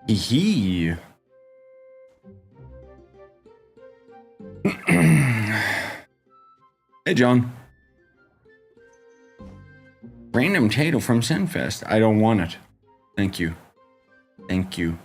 Hee hee. Hey, John. Random tato from Sinfest. I don't want it. Thank you. Thank you.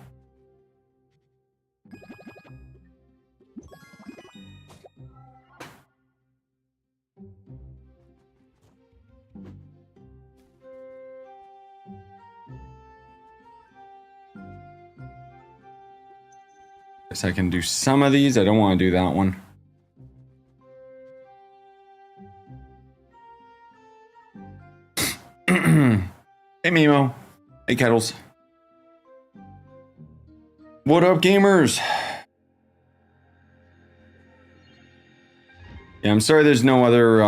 Guess I can do some of these. I don't want to do that one. Hey, Mimo. Hey, Kettles. What up, gamers? Yeah, I'm sorry there's no other,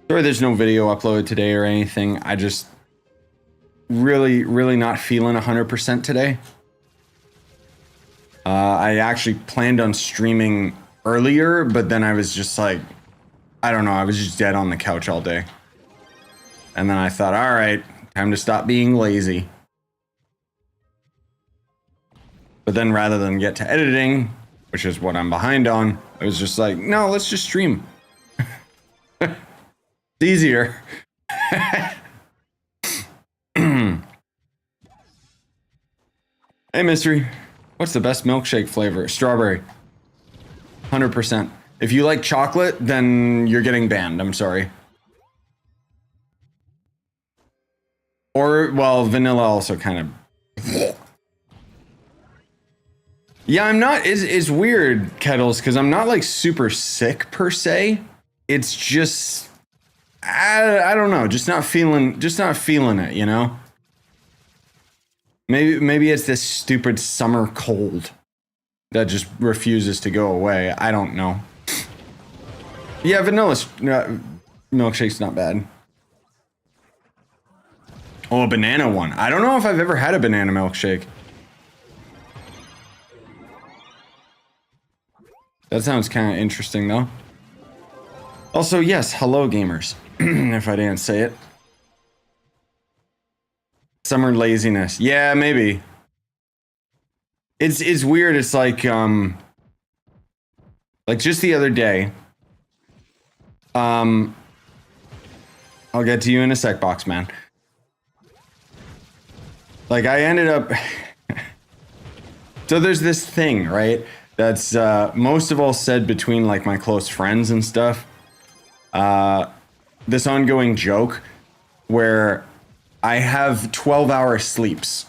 sorry there's no video uploaded today or anything. I just really not feeling 100% today. I actually planned on streaming earlier, but then I was just like, I don't know, I was just dead on the couch all day. And then I thought, all right, time to stop being lazy. But then rather than get to editing, which is what I'm behind on, I was just like, no, let's just stream. It's easier. Hey, Mystery. What's the best milkshake flavor? Strawberry. 100%. If you like chocolate, then you're getting banned. I'm sorry. Or, well, vanilla also kind of... Yeah, I'm not... It's weird, Kettles, because I'm not, like, super sick, per se. It's just... I don't know. Just not feeling it, you know? Maybe it's this stupid summer cold that just refuses to go away. I don't know. Yeah, vanilla milkshake's not bad. Oh, a banana one. I don't know if I've ever had a banana milkshake. That sounds kind of interesting, though. Also, yes, hello, gamers. If I didn't say it. Summer laziness. Yeah, maybe. It's weird. It's like just the other day. I'll get to you in a sec, box man. Like I ended up. So there's this thing, right? That's most of all said between like my close friends and stuff. This ongoing joke where I have 12-hour sleeps.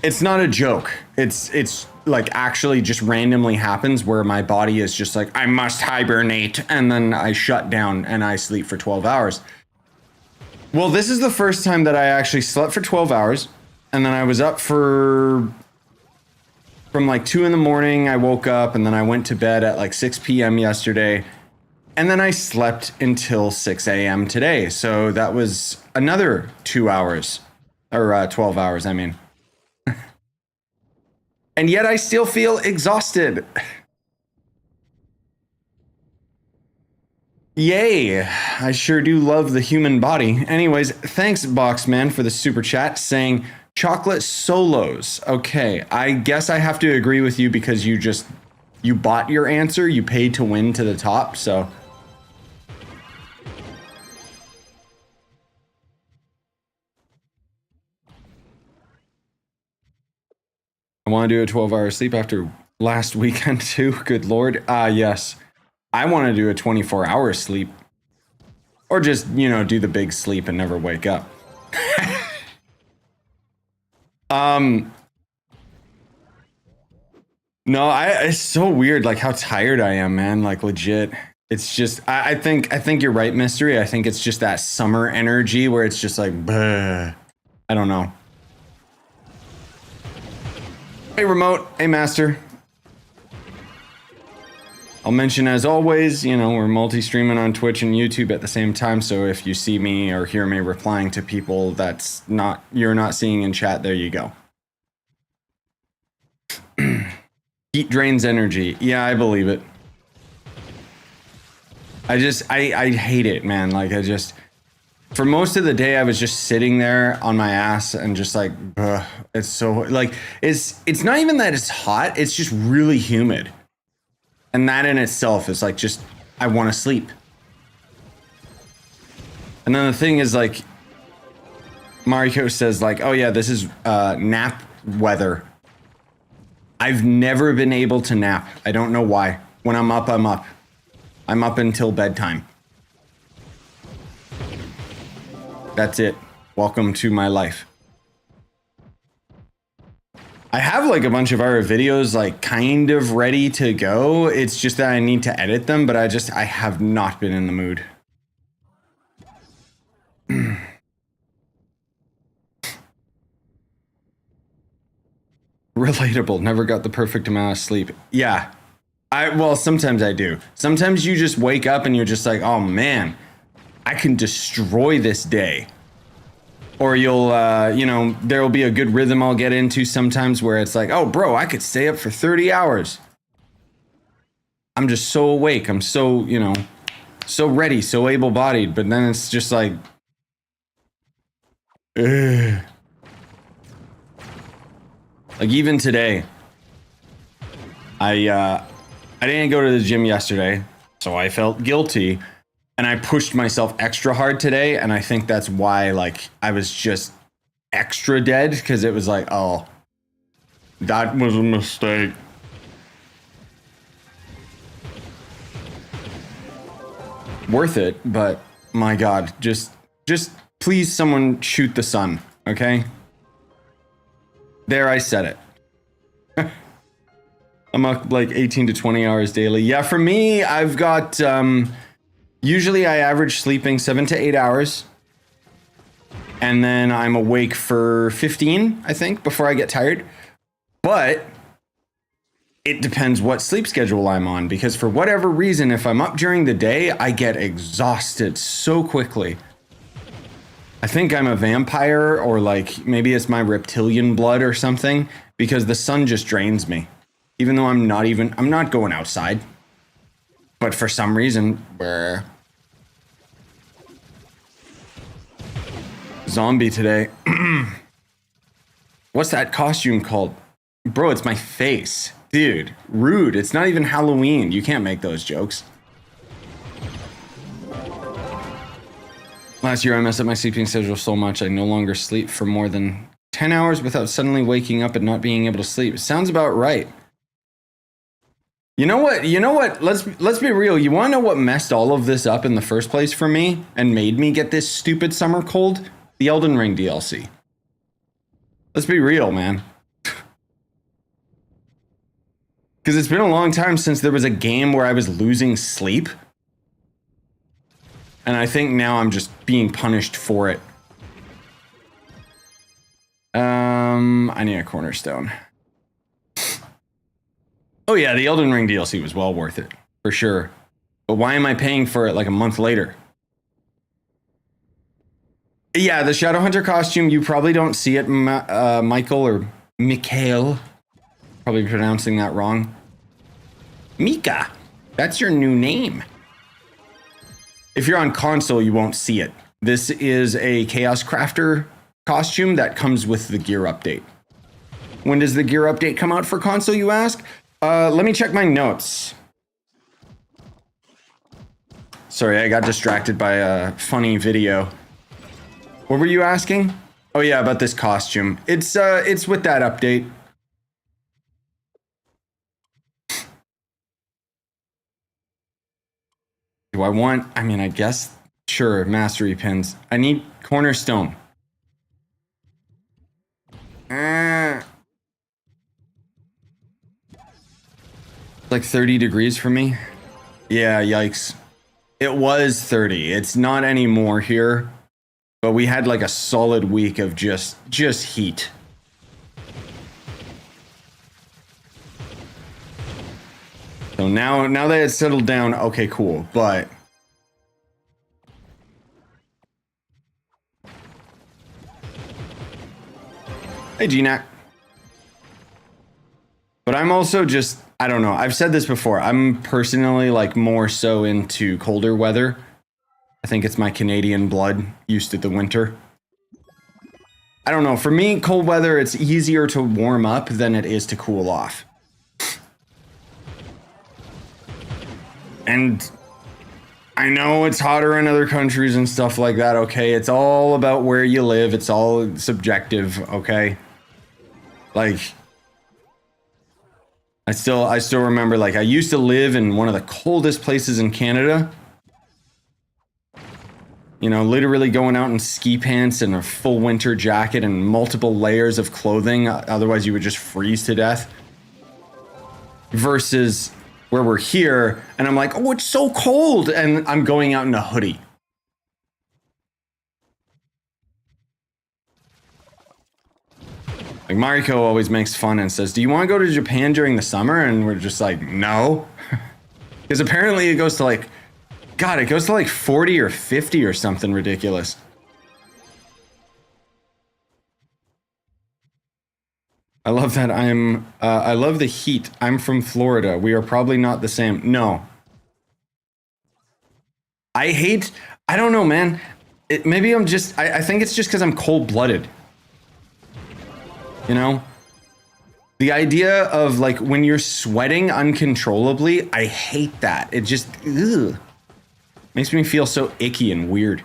It's not a joke. It's like actually just randomly happens where my body is just like, I must hibernate, and then I shut down and I sleep for 12 hours. Well, this is the first time that I actually slept for 12 hours, and then I was up from like 2 in the morning. I woke up and then I went to bed at like 6 p.m. yesterday. And then I slept until 6 a.m. today. So that was another 2 hours. Or 12 hours, I mean. And yet I still feel exhausted. Yay. I sure do love the human body. Anyways, thanks, Boxman, for the super chat saying chocolate solos. Okay, I guess I have to agree with you because you bought your answer. You paid to win to the top, so... I want to do a 12-hour sleep after last weekend too. Good Lord. Yes. I want to do a 24-hour sleep. Or just, you know, do the big sleep and never wake up. No, it's so weird like how tired I am, man. Like legit. It's just I think you're right, Mystery. I think it's just that summer energy where it's just like bleh. I don't know. Hey, Remote. Hey, Master. I'll mention, as always, you know, we're multi-streaming on Twitch and YouTube at the same time, so if you see me or hear me replying to people you're not seeing in chat, there you go. Heat drains energy. Yeah, I believe it. I hate it, man. Like, for most of the day, I was just sitting there on my ass and just like, ugh, it's so like, it's not even that it's hot. It's just really humid. And that in itself is like, just, I want to sleep. And then the thing is like, Mario says like, oh yeah, this is nap weather. I've never been able to nap. I don't know why. When I'm up, I'm up. I'm up until bedtime. That's it. Welcome to my life. I have like a bunch of our videos like kind of ready to go. It's just that I need to edit them, but I have not been in the mood. Relatable. Never got the perfect amount of sleep. Yeah. Well, sometimes I do. Sometimes you just wake up and you're just like, oh man, I can destroy this day. Or you'll, you know, there'll be a good rhythm I'll get into sometimes where it's like, oh bro, I could stay up for 30 hours. I'm just so awake. I'm so, you know, so ready, so able-bodied. But then it's just like, ugh. Like even today, I didn't go to the gym yesterday, so I felt guilty, and I pushed myself extra hard today, and I think that's why like I was just extra dead, because it was like, oh, that was a mistake. Worth it, but my God, just please someone shoot the sun, okay? There, I said it. I'm up like 18 to 20 hours daily. Yeah, for me, I've got, usually I average sleeping 7 to 8 hours. And then I'm awake for 15, I think, before I get tired. But it depends what sleep schedule I'm on, because for whatever reason, if I'm up during the day, I get exhausted so quickly. I think I'm a vampire, or like maybe it's my reptilian blood or something, because the sun just drains me. Even though I'm not going outside. But for some reason, zombie today. What's that costume called? Bro, it's my face. Dude, rude. It's not even Halloween. You can't make those jokes. Last year, I messed up my sleeping schedule so much I no longer sleep for more than 10 hours without suddenly waking up and not being able to sleep. Sounds about right. You know what? Let's be real. You want to know what messed all of this up in the first place for me and made me get this stupid summer cold? The Elden Ring DLC. Let's be real, man. Because it's been a long time since there was a game where I was losing sleep. And I think now I'm just being punished for it. I need a cornerstone. Oh yeah, the Elden Ring DLC was well worth it, for sure. But why am I paying for it like a month later? Yeah, the Shadowhunter costume, you probably don't see it, Michael or Mikhail. Probably pronouncing that wrong. Mika, that's your new name. If you're on console, you won't see it. This is a Chaos Crafter costume that comes with the gear update. When does the gear update come out for console, you ask? Let me check my notes. Sorry, I got distracted by a funny video. What were you asking? Oh yeah, about this costume. It's with that update. Do I want, I mean, I guess, sure, mastery pins. I need cornerstone. Like 30 degrees for me. Yeah, yikes. It was 30. It's not anymore here. But we had like a solid week of just heat. So now that it's settled down, okay, cool. But hey, GNAC. But I'm also just, I don't know. I've said this before. I'm personally like more so into colder weather. I think it's my Canadian blood used to the winter. I don't know. For me, cold weather, it's easier to warm up than it is to cool off. And I know it's hotter in other countries and stuff like that, okay? It's all about where you live. It's all subjective, okay? Like, I still remember, like, I used to live in one of the coldest places in Canada. You know, literally going out in ski pants and a full winter jacket and multiple layers of clothing. Otherwise, you would just freeze to death. Versus where we're here, and I'm like, oh, it's so cold, and I'm going out in a hoodie. Like, Mariko always makes fun and says, do you want to go to Japan during the summer? And we're just like, no. Because apparently it goes to like, God, it goes to like 40 or 50 or something ridiculous. I love that I love the heat. I'm from Florida. We are probably not the same. No. I don't know, man. Maybe I'm just, I think it's just because I'm cold-blooded. You know? The idea of like when you're sweating uncontrollably, I hate that. It just, ugh. Makes me feel so icky and weird.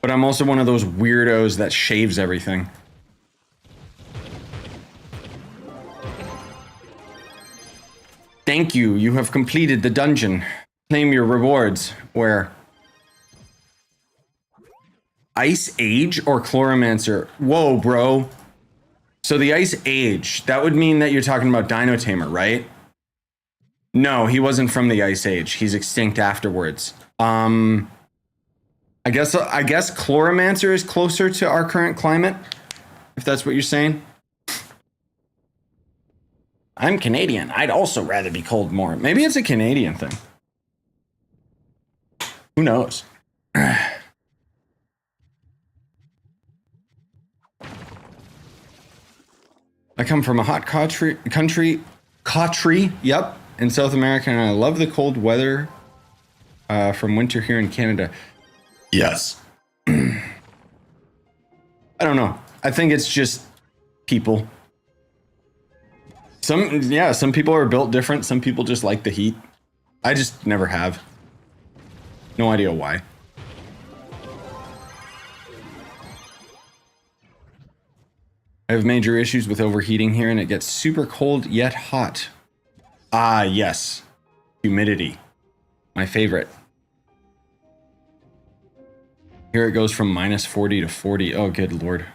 But I'm also one of those weirdos that shaves everything. Thank you. You have completed the dungeon. Claim your rewards. Where? Ice Age or Chloromancer? Whoa, bro. So the Ice Age, that would mean that you're talking about Dino Tamer, right? No, he wasn't from the Ice Age. He's extinct afterwards. I guess Chloromancer is closer to our current climate, if that's what you're saying. I'm Canadian. I'd also rather be cold more. Maybe it's a Canadian thing. Who knows? I come from a hot country, yep, in South America, and I love the cold weather from winter here in Canada. Yes. I don't know. I think it's just people. Some people are built different. Some people just like the heat. I just never have. No idea why. I have major issues with overheating here, and it gets super cold yet hot. Ah, yes. Humidity. My favorite. Here it goes from minus 40 to 40. Oh, good lord.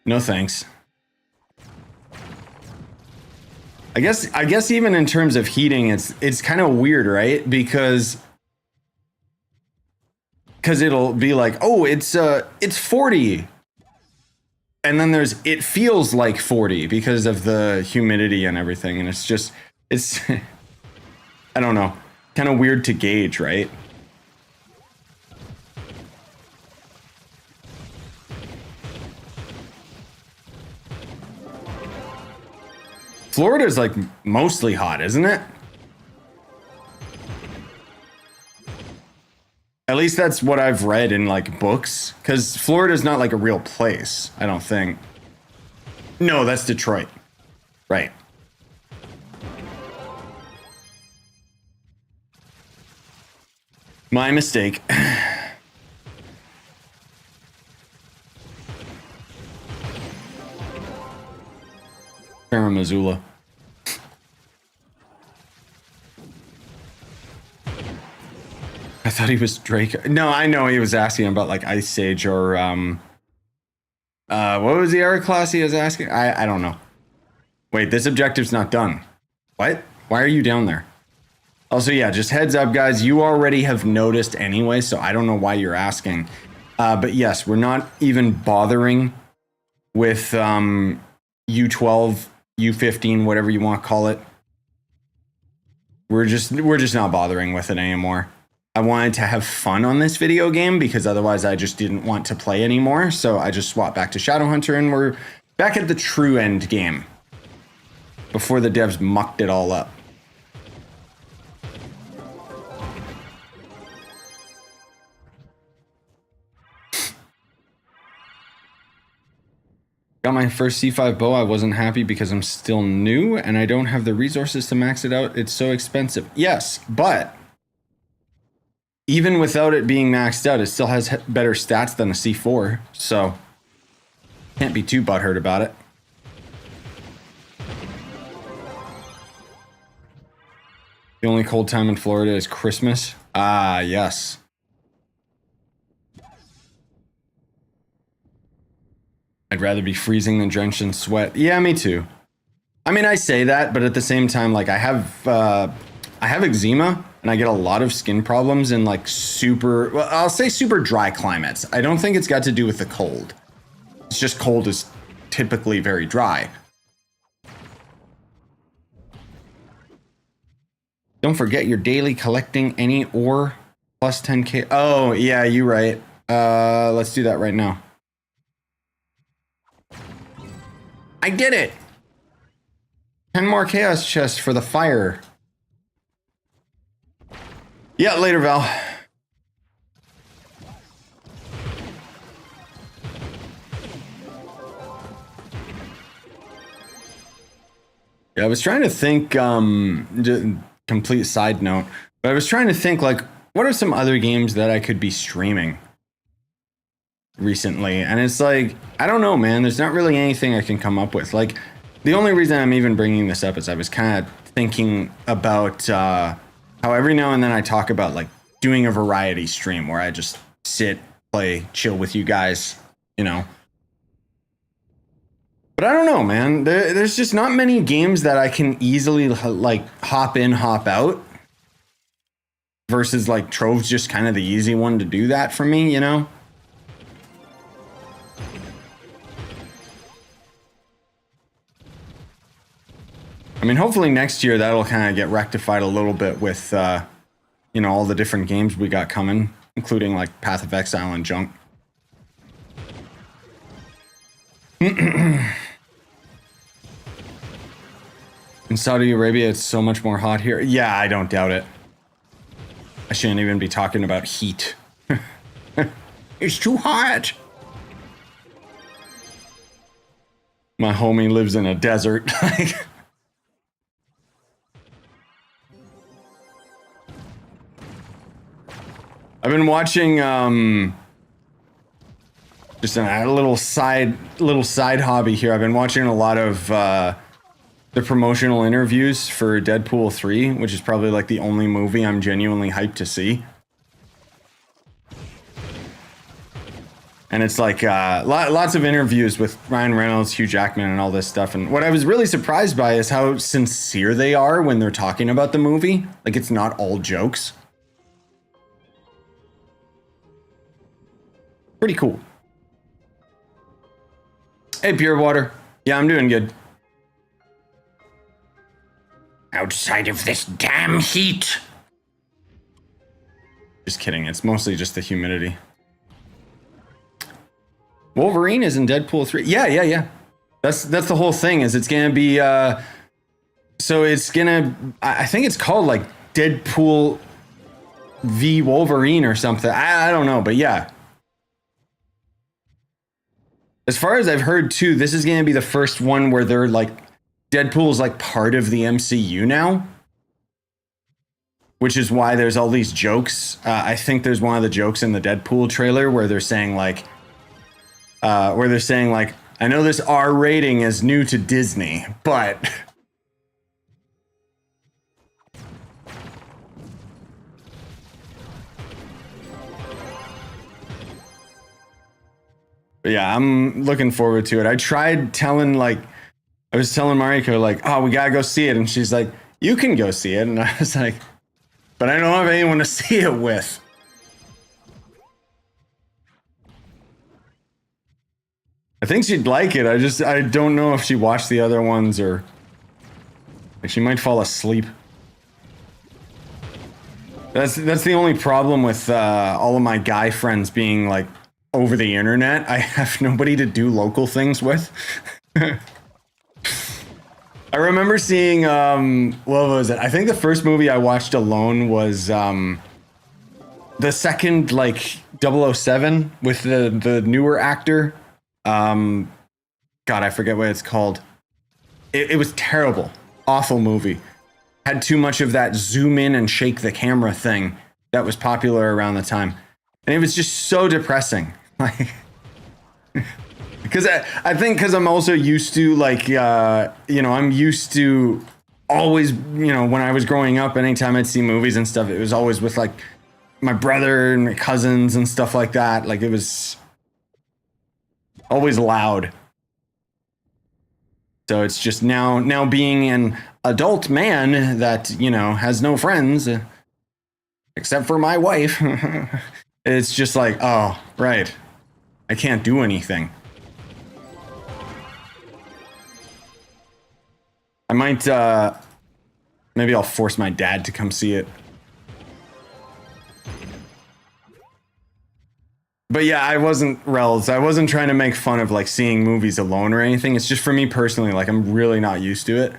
No thanks. I guess even in terms of heating, it's kind of weird, right? Because it'll be like, oh, it's 40. And then it feels like 40 because of the humidity and everything. And it's I don't know, kind of weird to gauge, right? Florida's like mostly hot, isn't it? At least that's what I've read in like books, because Florida's not like a real place, I don't think. No, that's Detroit. Right. My mistake. Missoula. I thought he was Drake. No, I know he was asking about like Ice Age or what was the era class he was asking? I don't know. Wait, this objective's not done. What? Why are you down there? Also, yeah, just heads up, guys. You already have noticed anyway, so I don't know why you're asking. But yes, we're not even bothering with U12, U15, whatever you want to call it. We're just not bothering with it anymore. I wanted to have fun on this video game because otherwise I just didn't want to play anymore. So I just swapped back to Shadowhunter and we're back at the true end game before the devs mucked it all up. Got my first C5 bow. I wasn't happy because I'm still new and I don't have the resources to max it out. It's so expensive. Yes, but even without it being maxed out, it still has better stats than a C4. So can't be too butthurt about it. The only cold time in Florida is Christmas. Ah, yes. I'd rather be freezing than drenched in sweat. Yeah, me too. I mean, I say that, but at the same time, like I have eczema and I get a lot of skin problems in like super, well, I'll say super dry climates. I don't think it's got to do with the cold. It's just cold is typically very dry. Don't forget you're daily collecting any ore plus 10k. Oh, yeah, you're right. Let's do that right now. I did it! 10 more chaos chests for the fire. Yeah, later, Val. Yeah, I was trying to think, complete side note, but I was trying to think, like, what are some other games that I could be streaming recently? And it's like, I don't know, man. There's not really anything I can come up with. Like, the only reason I'm even bringing this up is I was kind of thinking about how every now and then I talk about like doing a variety stream where I just sit, play, chill with you guys, you know. But I don't know, man. There's just not many games that I can easily like hop in, hop out. Versus like Trove's just kind of the easy one to do that for me, you know. I mean, hopefully next year that'll kind of get rectified a little bit with, you know, all the different games we got coming, including like Path of Exile and junk. In Saudi Arabia, it's so much more hot here. Yeah, I don't doubt it. I shouldn't even be talking about heat. It's too hot. My homie lives in a desert. I've been watching just a little side hobby here. I've been watching a lot of the promotional interviews for Deadpool 3, which is probably like the only movie I'm genuinely hyped to see. And it's like lots of interviews with Ryan Reynolds, Hugh Jackman, and all this stuff. And what I was really surprised by is how sincere they are when they're talking about the movie. Like, it's not all jokes. Pretty cool. Hey, Pure Water. Yeah, I'm doing good. Outside of this damn heat. Just kidding. It's mostly just the humidity. Wolverine is in Deadpool 3. Yeah. That's the whole thing. Is it's gonna be so it's gonna, I think it's called like Deadpool v Wolverine or something. I don't know, but yeah. As far as I've heard too, this is gonna be the first one where they're like, Deadpool's like part of the MCU now. Which is why there's all these jokes. I think there's one of the jokes in the Deadpool trailer where they're saying like, I know this R rating is new to Disney, but yeah, I'm looking forward to it. I tried telling I was telling Mariko like, oh, we gotta go see it, and she's like, you can go see it, and I was like, but I don't have anyone to see it with. I think she'd like it. I don't know if she watched the other ones or like she might fall asleep. That's the only problem with all of my guy friends being like over the internet. I have nobody to do local things with. I remember seeing what was it? I think the first movie I watched alone was the second like 007 with the newer actor. God, God, I forget what it's called. It was terrible. Awful movie. Had too much of that zoom in and shake the camera thing that was popular around the time. And it was just so depressing. Like, because I think because I'm also used to like, I'm used to always, when I was growing up, anytime I'd see movies and stuff, it was always with like my brother and my cousins and stuff like that. Like it was always loud. So it's just now being an adult man that, has no friends except for my wife. It's just like, oh, right. I can't do anything. I might, maybe I'll force my dad to come see it. But yeah, I wasn't trying to make fun of like seeing movies alone or anything. It's just for me personally, like I'm really not used to it.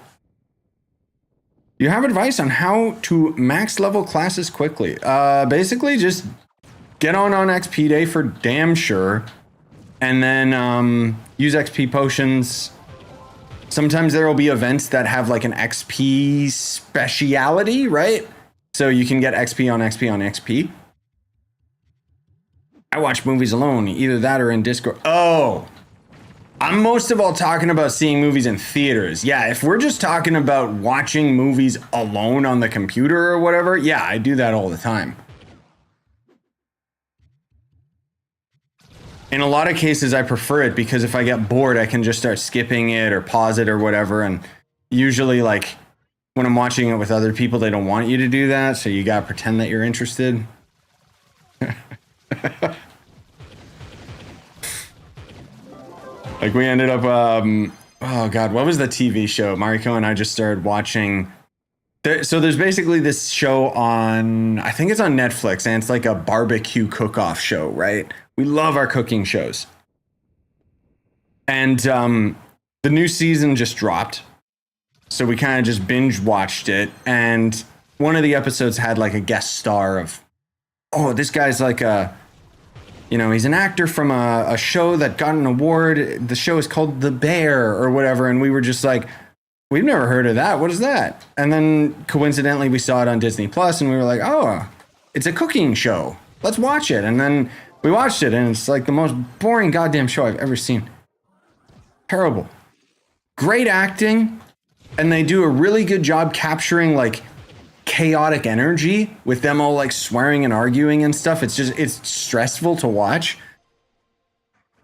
You have advice on how to max level classes quickly? Basically just get on XP day for damn sure. And then use XP potions. Sometimes there will be events that have like an XP speciality, right? So you can get XP on XP on XP. I watch movies alone, either that or in Discord. Oh, I'm most of all talking about seeing movies in theaters. Yeah, if we're just talking about watching movies alone on the computer or whatever, yeah, I do that all the time. In a lot of cases, I prefer it because if I get bored, I can just start skipping it or pause it or whatever. And usually, like, when I'm watching it with other people, they don't want you to do that. So you gotta pretend that you're interested. Like, we ended up, oh God, what was the TV show? Mariko and I just started watching. So there's basically this show on, I think it's on Netflix, and it's like a barbecue cook-off show, right? We love our cooking shows. And the new season just dropped. So we kind of just binge watched it. And one of the episodes had like a guest star of, oh, this guy's like a, he's an actor from a show that got an award. The show is called The Bear or whatever. And we were just like, we've never heard of that. What is that? And then coincidentally, we saw it on Disney Plus and we were like, oh, it's a cooking show. Let's watch it. And then we watched it and it's like the most boring goddamn show I've ever seen. Terrible. Great acting. And they do a really good job capturing like chaotic energy with them all like swearing and arguing and stuff. It's stressful to watch.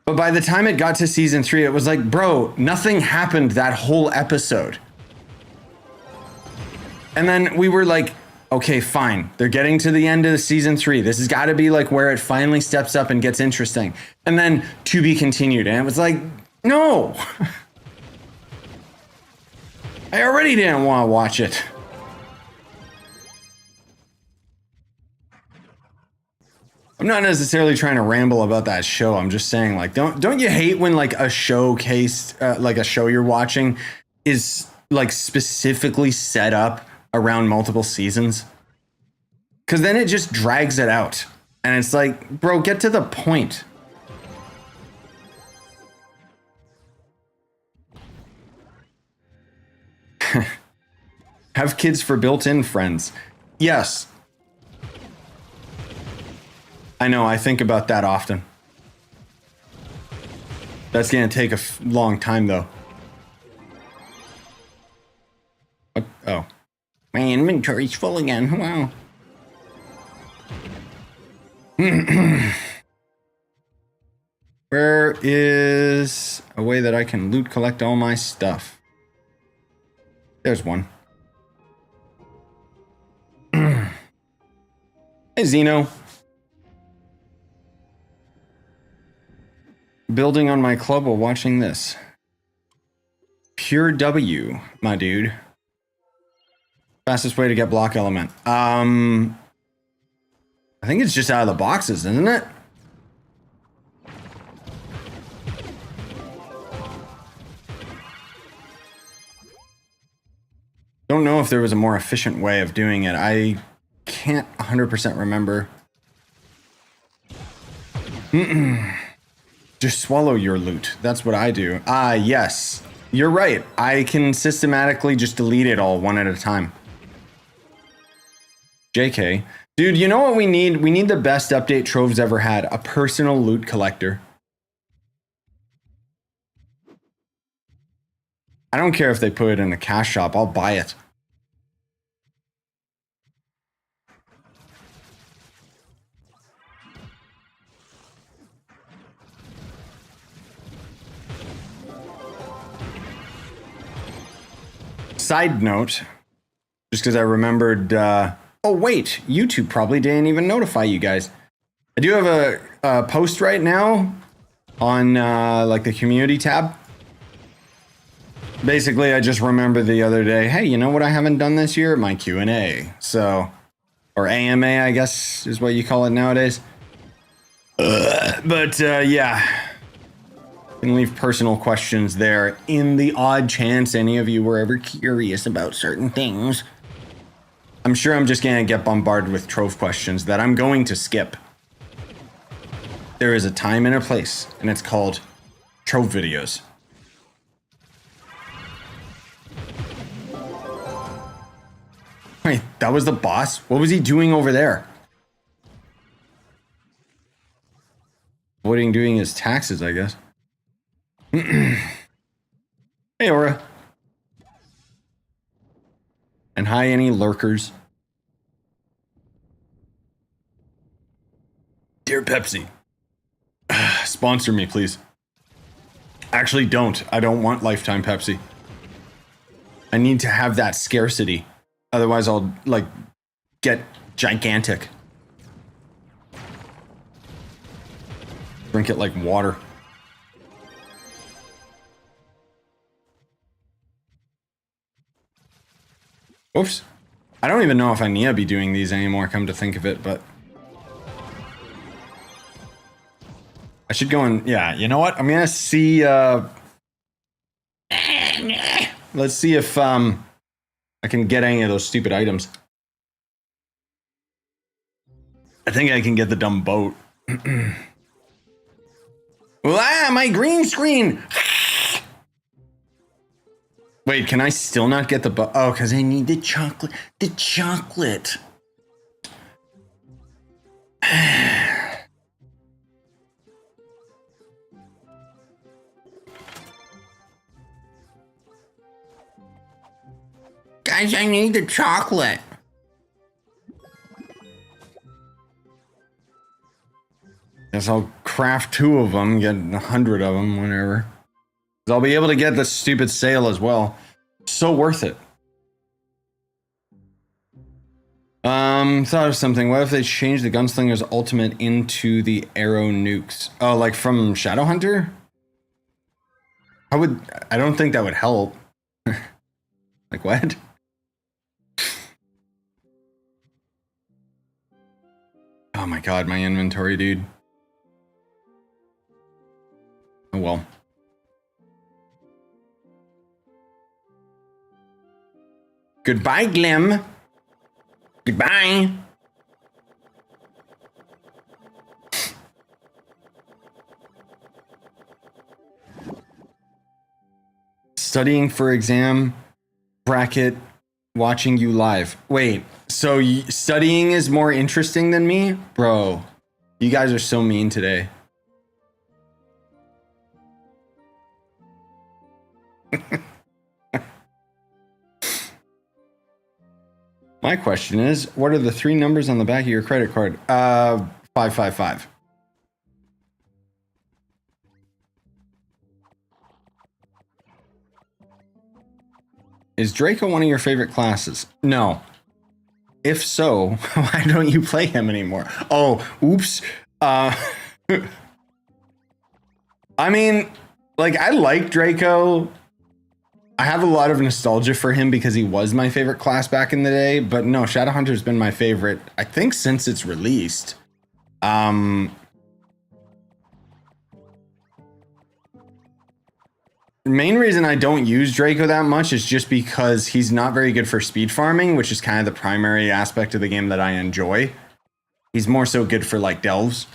But by the time it got to season 3, it was like, bro, nothing happened that whole episode. And then we were like, okay, fine. They're getting to the end of season 3. This has got to be like where it finally steps up and gets interesting. And then to be continued. And it was like, no. I already didn't want to watch it. I'm not necessarily trying to ramble about that show. I'm just saying, like, don't you hate when like a showcase, like a show you're watching is like specifically set up around multiple seasons? Because then it just drags it out. And it's like, bro, get to the point. Have kids for built-in friends. Yes. I know, I think about that often. That's gonna take a long time, though. Oh. My inventory's full again, wow. Where is a way that I can loot collect all my stuff? There's one. Hey, Zeno. Building on my club while watching this. Pure W, my dude. Fastest way to get block element. I think it's just out of the boxes, isn't it? Don't know if there was a more efficient way of doing it. I can't 100% remember. Just Just swallow your loot. That's what I do. Ah, yes. You're right. I can systematically just delete it all one at a time. JK. Dude, you know what we need? We need the best update Trove's ever had. A personal loot collector. I don't care if they put it in a cash shop. I'll buy it. Side note, just because I remembered, oh wait, YouTube probably didn't even notify you guys. I do have a post right now on like the community tab. Basically, I just remembered the other day, hey, you know what I haven't done this year? My Q&A. So, or AMA, I guess is what you call it nowadays. But yeah. Can leave personal questions there in the odd chance any of you were ever curious about certain things. I'm sure I'm just gonna get bombarded with Trove questions that I'm going to skip. There is a time and a place, and it's called Trove videos. Wait, that was the boss? What was he doing over there? Avoiding doing his taxes, I guess. Hey, Aura. And hi, any lurkers. Dear Pepsi. Sponsor me, please. Actually, don't. I don't want lifetime Pepsi. I need to have that scarcity. Otherwise, I'll, like, get gigantic. Drink it like water. Oops. I don't even know if I need to be doing these anymore, come to think of it, but... I should go and... Yeah, you know what? I'm gonna see, let's see if, I can get any of those stupid items. I think I can get the dumb boat. Ah, my green screen! Wait, can I still not get the boat? Oh, because I need the chocolate. The chocolate. Guys, I need the chocolate. Guess I'll craft 2 of them, get 100 of them, whatever. I'll be able to get the stupid sale as well. So worth it. Thought of something. What if they changed the Gunslinger's ultimate into the arrow nukes? Oh, like from Shadowhunter? I don't think that would help. Like what? Oh my god, my inventory, dude. Oh well. Goodbye, Glim. Goodbye. Studying for exam, bracket, watching you live. Wait, so studying is more interesting than me? Bro, you guys are so mean today. My question is, what are the 3 numbers on the back of your credit card? 555. Is Draco one of your favorite classes? No. If so, why don't you play him anymore? Oh, oops. I mean, like, I like Draco. I have a lot of nostalgia for him because he was my favorite class back in the day, but no, Shadowhunter's been my favorite, I think, since it's released. The main reason I don't use Draco that much is just because he's not very good for speed farming, which is kind of the primary aspect of the game that I enjoy. He's more so good for, like, delves.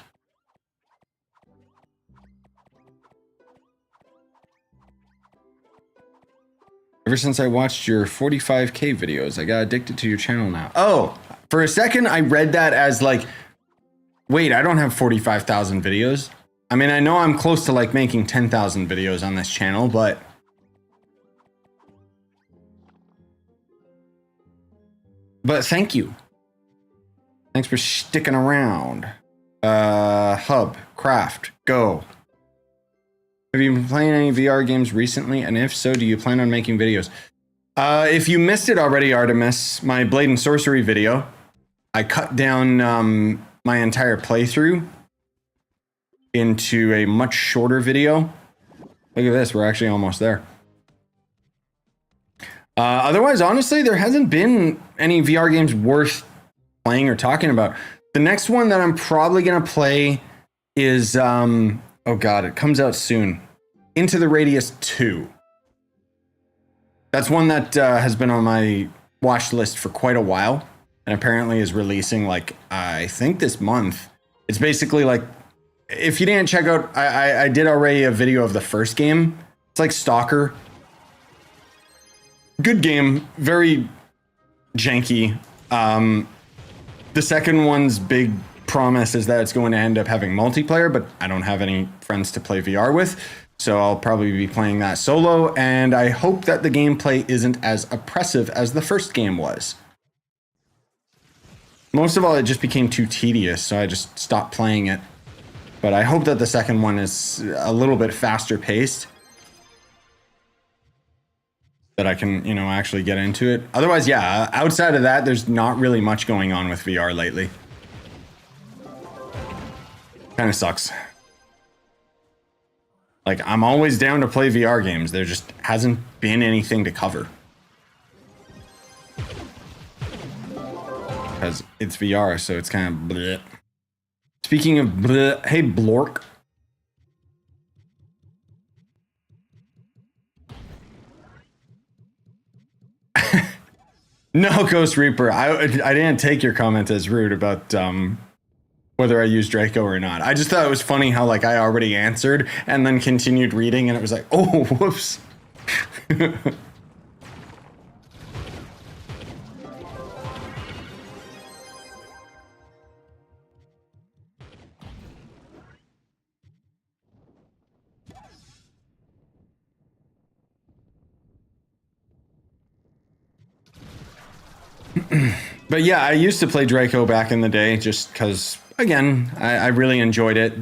Ever since I watched your 45K videos, I got addicted to your channel now. Oh, for a second, I read that as like, wait, I don't have 45,000 videos. I mean, I know I'm close to like making 10,000 videos on this channel, but thank you. Thanks for sticking around. Hub, craft, go. Have you been playing any VR games recently? And if so, do you plan on making videos? If you missed it already, Artemis, my Blade and Sorcery video, I cut down my entire playthrough into a much shorter video. Look at this, we're actually almost there. Otherwise, honestly, there hasn't been any VR games worth playing or talking about. The next one that I'm probably gonna play is oh god, it comes out soon. Into the Radius 2. That's one that has been on my watch list for quite a while, and apparently is releasing like I think this month. It's basically like, if you didn't check out, I did already a video of the first game. It's like Stalker. Good game, very janky. The second one's big promise is that it's going to end up having multiplayer, but I don't have any friends to play VR with, so I'll probably be playing that solo, and I hope that the gameplay isn't as oppressive as the first game was. Most of all, it just became too tedious, so I just stopped playing it. But I hope that the second one is a little bit faster paced, that I can, you know, actually get into it. Otherwise, yeah, outside of that, there's not really much going on with VR lately. Kind of sucks. Like, I'm always down to play VR games. There just hasn't been anything to cover. Because it's VR, so it's kind of bleh. Speaking of bleh, hey, Blork. No, Ghost Reaper. I didn't take your comment as rude about whether I use Draco or not. I just thought it was funny how like I already answered and then continued reading, and it was like, oh, whoops. But yeah, I used to play Draco back in the day just because, again, I really enjoyed it.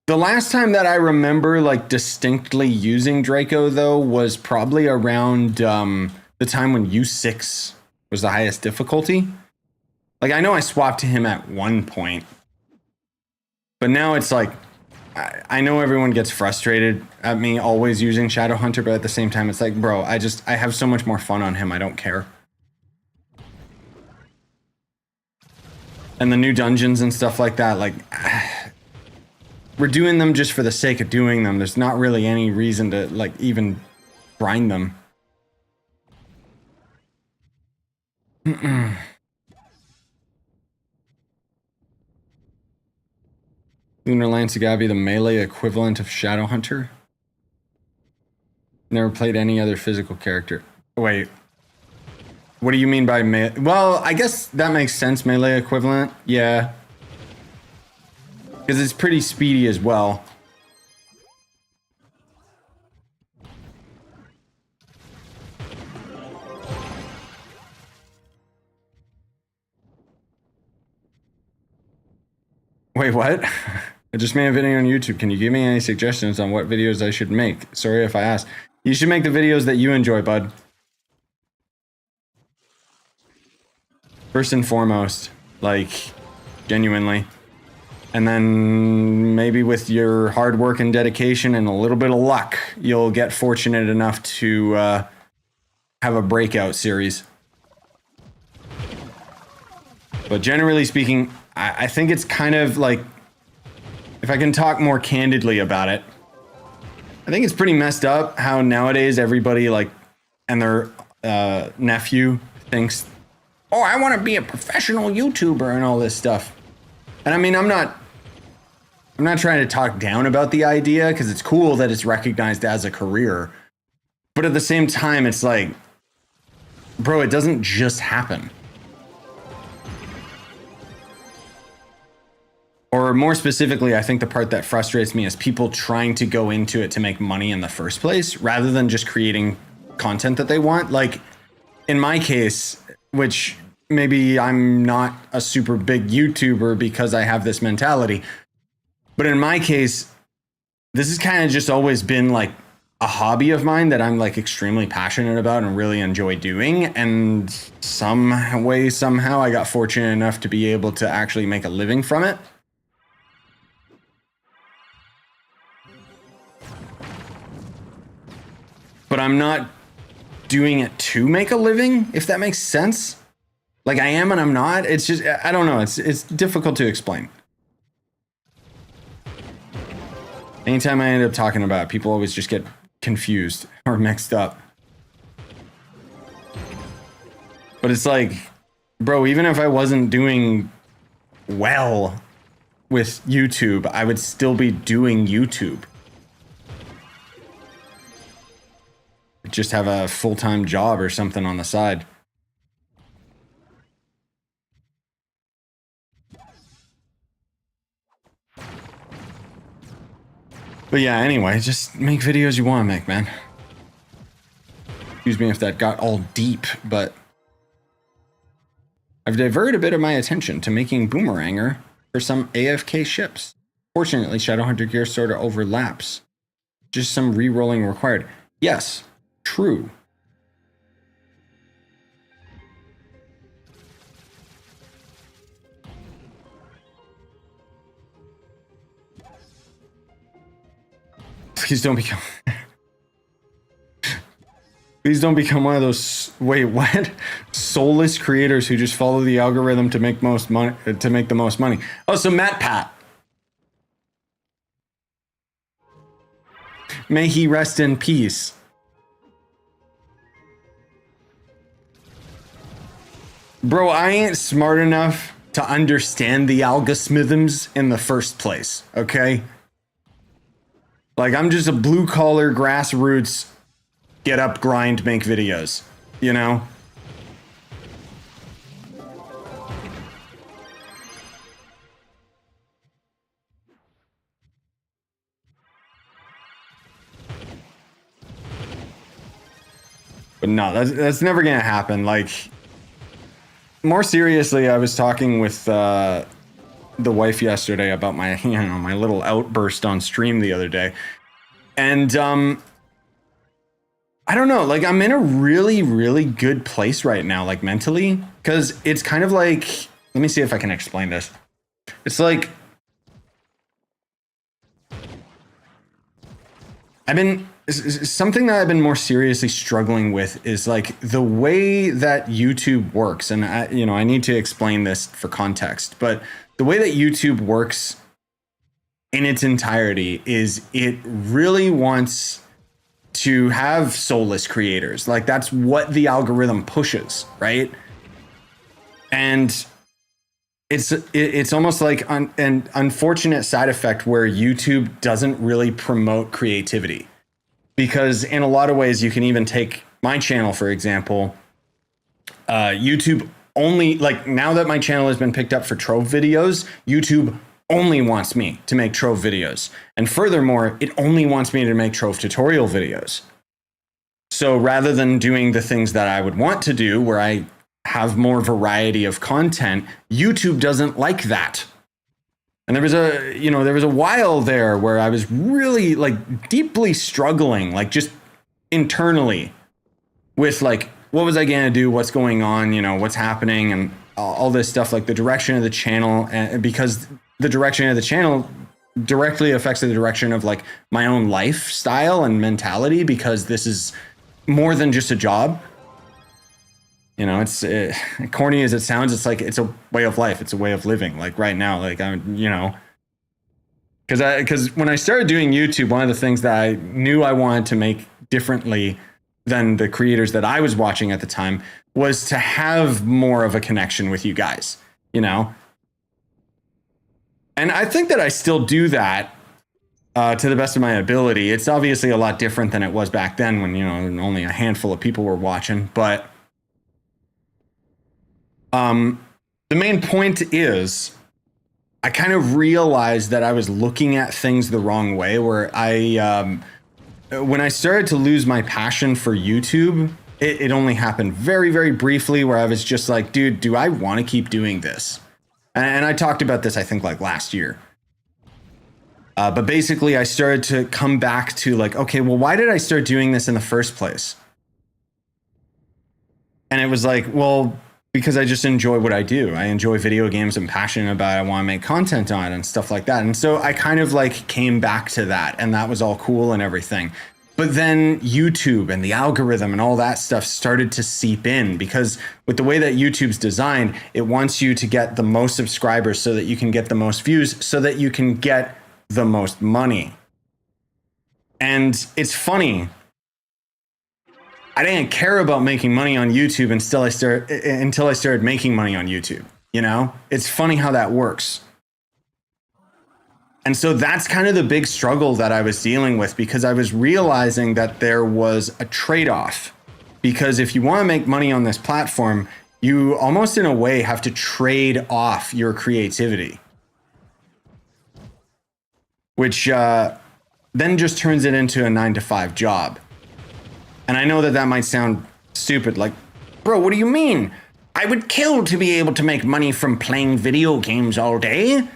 The last time that I remember like distinctly using Draco, though, was probably around the time when U6 was the highest difficulty. Like, I know I swapped to him at one point, but now it's like, I know everyone gets frustrated at me always using Shadowhunter, but at the same time, it's like, bro, I have so much more fun on him, I don't care. And the new dungeons and stuff like that, like, we're doing them just for the sake of doing them. There's not really any reason to, like, even grind them. Lunar Lance Agavi, the melee equivalent of Shadowhunter. Never played any other physical character. Wait. What do you mean by melee? Well, I guess that makes sense, melee equivalent. Yeah. Because it's pretty speedy as well. Wait, what? I just made a video on YouTube. Can you give me any suggestions on what videos I should make? Sorry if I asked. You should make the videos that you enjoy, bud. First and foremost, like, genuinely. And then maybe with your hard work and dedication and a little bit of luck, you'll get fortunate enough to have a breakout series. But generally speaking, I think it's kind of like, if I can talk more candidly about it, I think it's pretty messed up how nowadays everybody, like, and their nephew thinks, oh, I want to be a professional YouTuber and all this stuff. And I mean, I'm not trying to talk down about the idea, because it's cool that it's recognized as a career. But at the same time, it's like, bro, it doesn't just happen. Or more specifically, I think the part that frustrates me is people trying to go into it to make money in the first place, rather than just creating content that they want. Like in my case, which maybe I'm not a super big YouTuber because I have this mentality, but in my case, this has kind of just always been like a hobby of mine that I'm like extremely passionate about and really enjoy doing. And some way, somehow I got fortunate enough to be able to actually make a living from it. But I'm not doing it to make a living, if that makes sense. Like I am and I'm not. It's just, I don't know. It's difficult to explain. Anytime I end up talking about it, people always just get confused or mixed up. But it's like, bro, even if I wasn't doing well with YouTube, I would still be doing YouTube. Just have a full-time job or something on the side. But yeah, anyway, just make videos you want to make, man. Excuse me if that got all deep, but I've diverted a bit of my attention to making Boomeranger for some AFK ships. Fortunately, Shadowhunter gear sort of overlaps. Just some re-rolling required. Yes. True. Please don't become. Please don't become one of those. Wait, what? Soulless creators who just follow the algorithm to make most money. To make the most money. Oh, so Matt Pat. May he rest in peace. Bro, I ain't smart enough to understand the algorithms in the first place, okay? Like, I'm just a blue-collar, grassroots, get up, grind, make videos, you know? But no, that's never gonna happen. Like, more seriously, I was talking with the wife yesterday about my, my little outburst on stream the other day. And I don't know, like I'm in a really, really good place right now, like mentally, because it's kind of like, let me see if I can explain this. It's like, something that I've been more seriously struggling with is like the way that YouTube works. And I need to explain this for context, but the way that YouTube works in its entirety is it really wants to have soulless creators. Like that's what the algorithm pushes, right? And it's almost like an unfortunate side effect where YouTube doesn't really promote creativity. Because in a lot of ways, you can even take my channel, for example. YouTube only, like now that my channel has been picked up for Trove videos, YouTube only wants me to make Trove videos. And furthermore, it only wants me to make Trove tutorial videos. So rather than doing the things that I would want to do, where I have more variety of content, YouTube doesn't like that. And there was a while there where I was really like deeply struggling, like just internally with like, what was I going to do? What's going on? What's happening and all this stuff, like the direction of the channel. And because the direction of the channel directly affects the direction of like my own lifestyle and mentality, because this is more than just a job. It's corny as it sounds. It's like, it's a way of life. It's a way of living. Like right now, like I'm, because when I started doing YouTube, one of the things that I knew I wanted to make differently than the creators that I was watching at the time was to have more of a connection with you guys, And I think that I still do that. to the best of my ability. It's obviously a lot different than it was back then when, you know, only a handful of people were watching. But the main point is I kind of realized that I was looking at things the wrong way, where when I started to lose my passion for YouTube, it only happened very, very briefly, where I was just like, dude, do I want to keep doing this? And I talked about this, I think, like last year. But basically, I started to come back to like, okay, well, why did I start doing this in the first place? And it was like, well, because I just enjoy what I do. I enjoy video games. I'm passionate about it. I want to make content on it and stuff like that. And so I kind of like came back to that, and that was all cool and everything. But then YouTube and the algorithm and all that stuff started to seep in, because with the way that YouTube's designed, it wants you to get the most subscribers so that you can get the most views, so that you can get the most money. And it's funny, I didn't care about making money on YouTube until I started making money on YouTube. You know, it's funny how that works. And so that's kind of the big struggle that I was dealing with, because I was realizing that there was a trade-off. Because if you want to make money on this platform, you almost in a way have to trade off your creativity, which then just turns it into a 9-to-5 job. And I know that that might sound stupid, like, bro, what do you mean? I would kill to be able to make money from playing video games all day.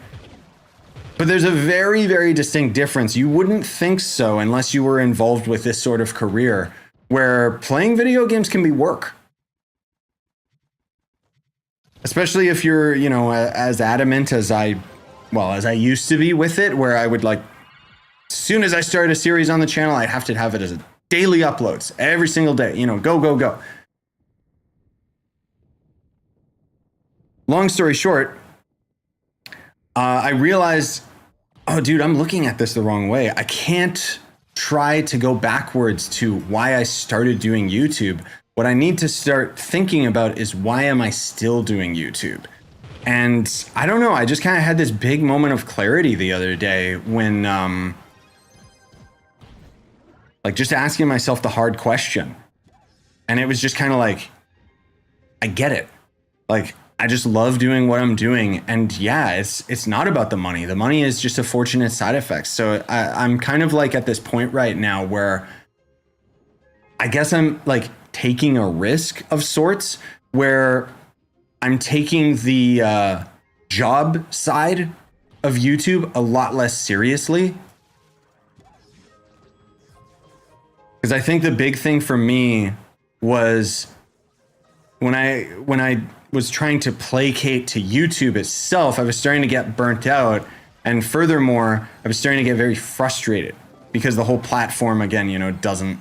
But there's a very, very distinct difference. You wouldn't think so unless you were involved with this sort of career, where playing video games can be work. Especially if you're, you know, as adamant as I used to be with it, where I would like, as soon as I started a series on the channel, I have to have it as a daily uploads every single day, you know, go, go, go. Long story short, I realized, oh, dude, I'm looking at this the wrong way. I can't try to go backwards to why I started doing YouTube. What I need to start thinking about is, why am I still doing YouTube? And I don't know, I just kind of had this big moment of clarity the other day when, like, just asking myself the hard question. And it was just kind of like, I get it. Like, I just love doing what I'm doing. And yeah, it's not about the money. The money is just a fortunate side effect. So I'm kind of like at this point right now where I guess I'm like taking a risk of sorts, where I'm taking the job side of YouTube a lot less seriously. Because I think the big thing for me was when I was trying to placate to YouTube itself, I was starting to get burnt out. And furthermore, I was starting to get very frustrated because the whole platform, again, you know, doesn't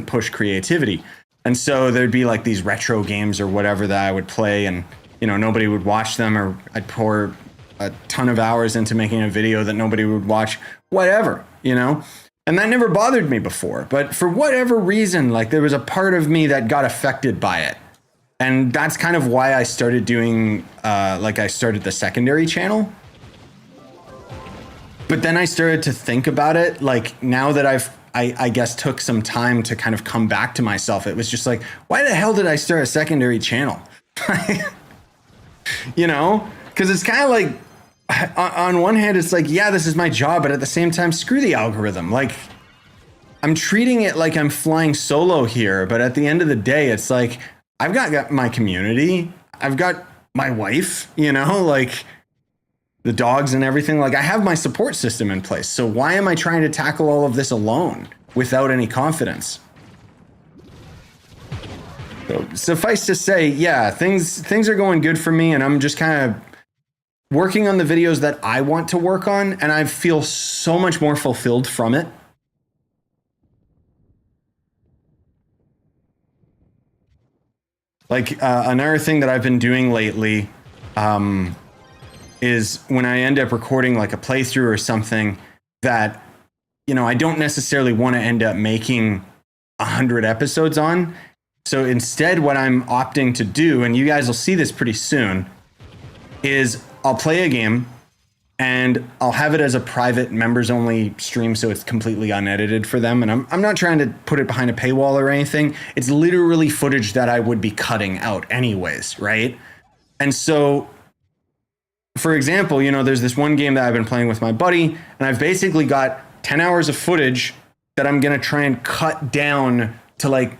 push creativity. And so there'd be like these retro games or whatever that I would play, and, you know, nobody would watch them, or I'd pour a ton of hours into making a video that nobody would watch, whatever, you know? And that never bothered me before, but for whatever reason, like, there was a part of me that got affected by it. And that's kind of why I started doing, I started the secondary channel. But then I started to think about it, like, now that I guess took some time to kind of come back to myself, it was just like, why the hell did I start a secondary channel? You know, because it's kind of like, on one hand, it's like, yeah, this is my job, but at the same time, screw the algorithm. Like, I'm treating it like I'm flying solo here, but at the end of the day, it's like, I've got my community, I've got my wife, you know, like the dogs and everything. Like, I have my support system in place. So why am I trying to tackle all of this alone without any confidence? So suffice to say, yeah, things are going good for me, and I'm just kind of working on the videos that I want to work on, and I feel so much more fulfilled from it. Like, another thing that I've been doing lately is when I end up recording like a playthrough or something that, you know, I don't necessarily want to end up making 100 episodes on. So instead, what I'm opting to do, and you guys will see this pretty soon, is I'll play a game, and I'll have it as a private members only stream, so it's completely unedited for them. And I'm not trying to put it behind a paywall or anything. It's literally footage that I would be cutting out anyways, right? And so, for example, you know, there's this one game that I've been playing with my buddy, and I've basically got 10 hours of footage that I'm going to try and cut down to like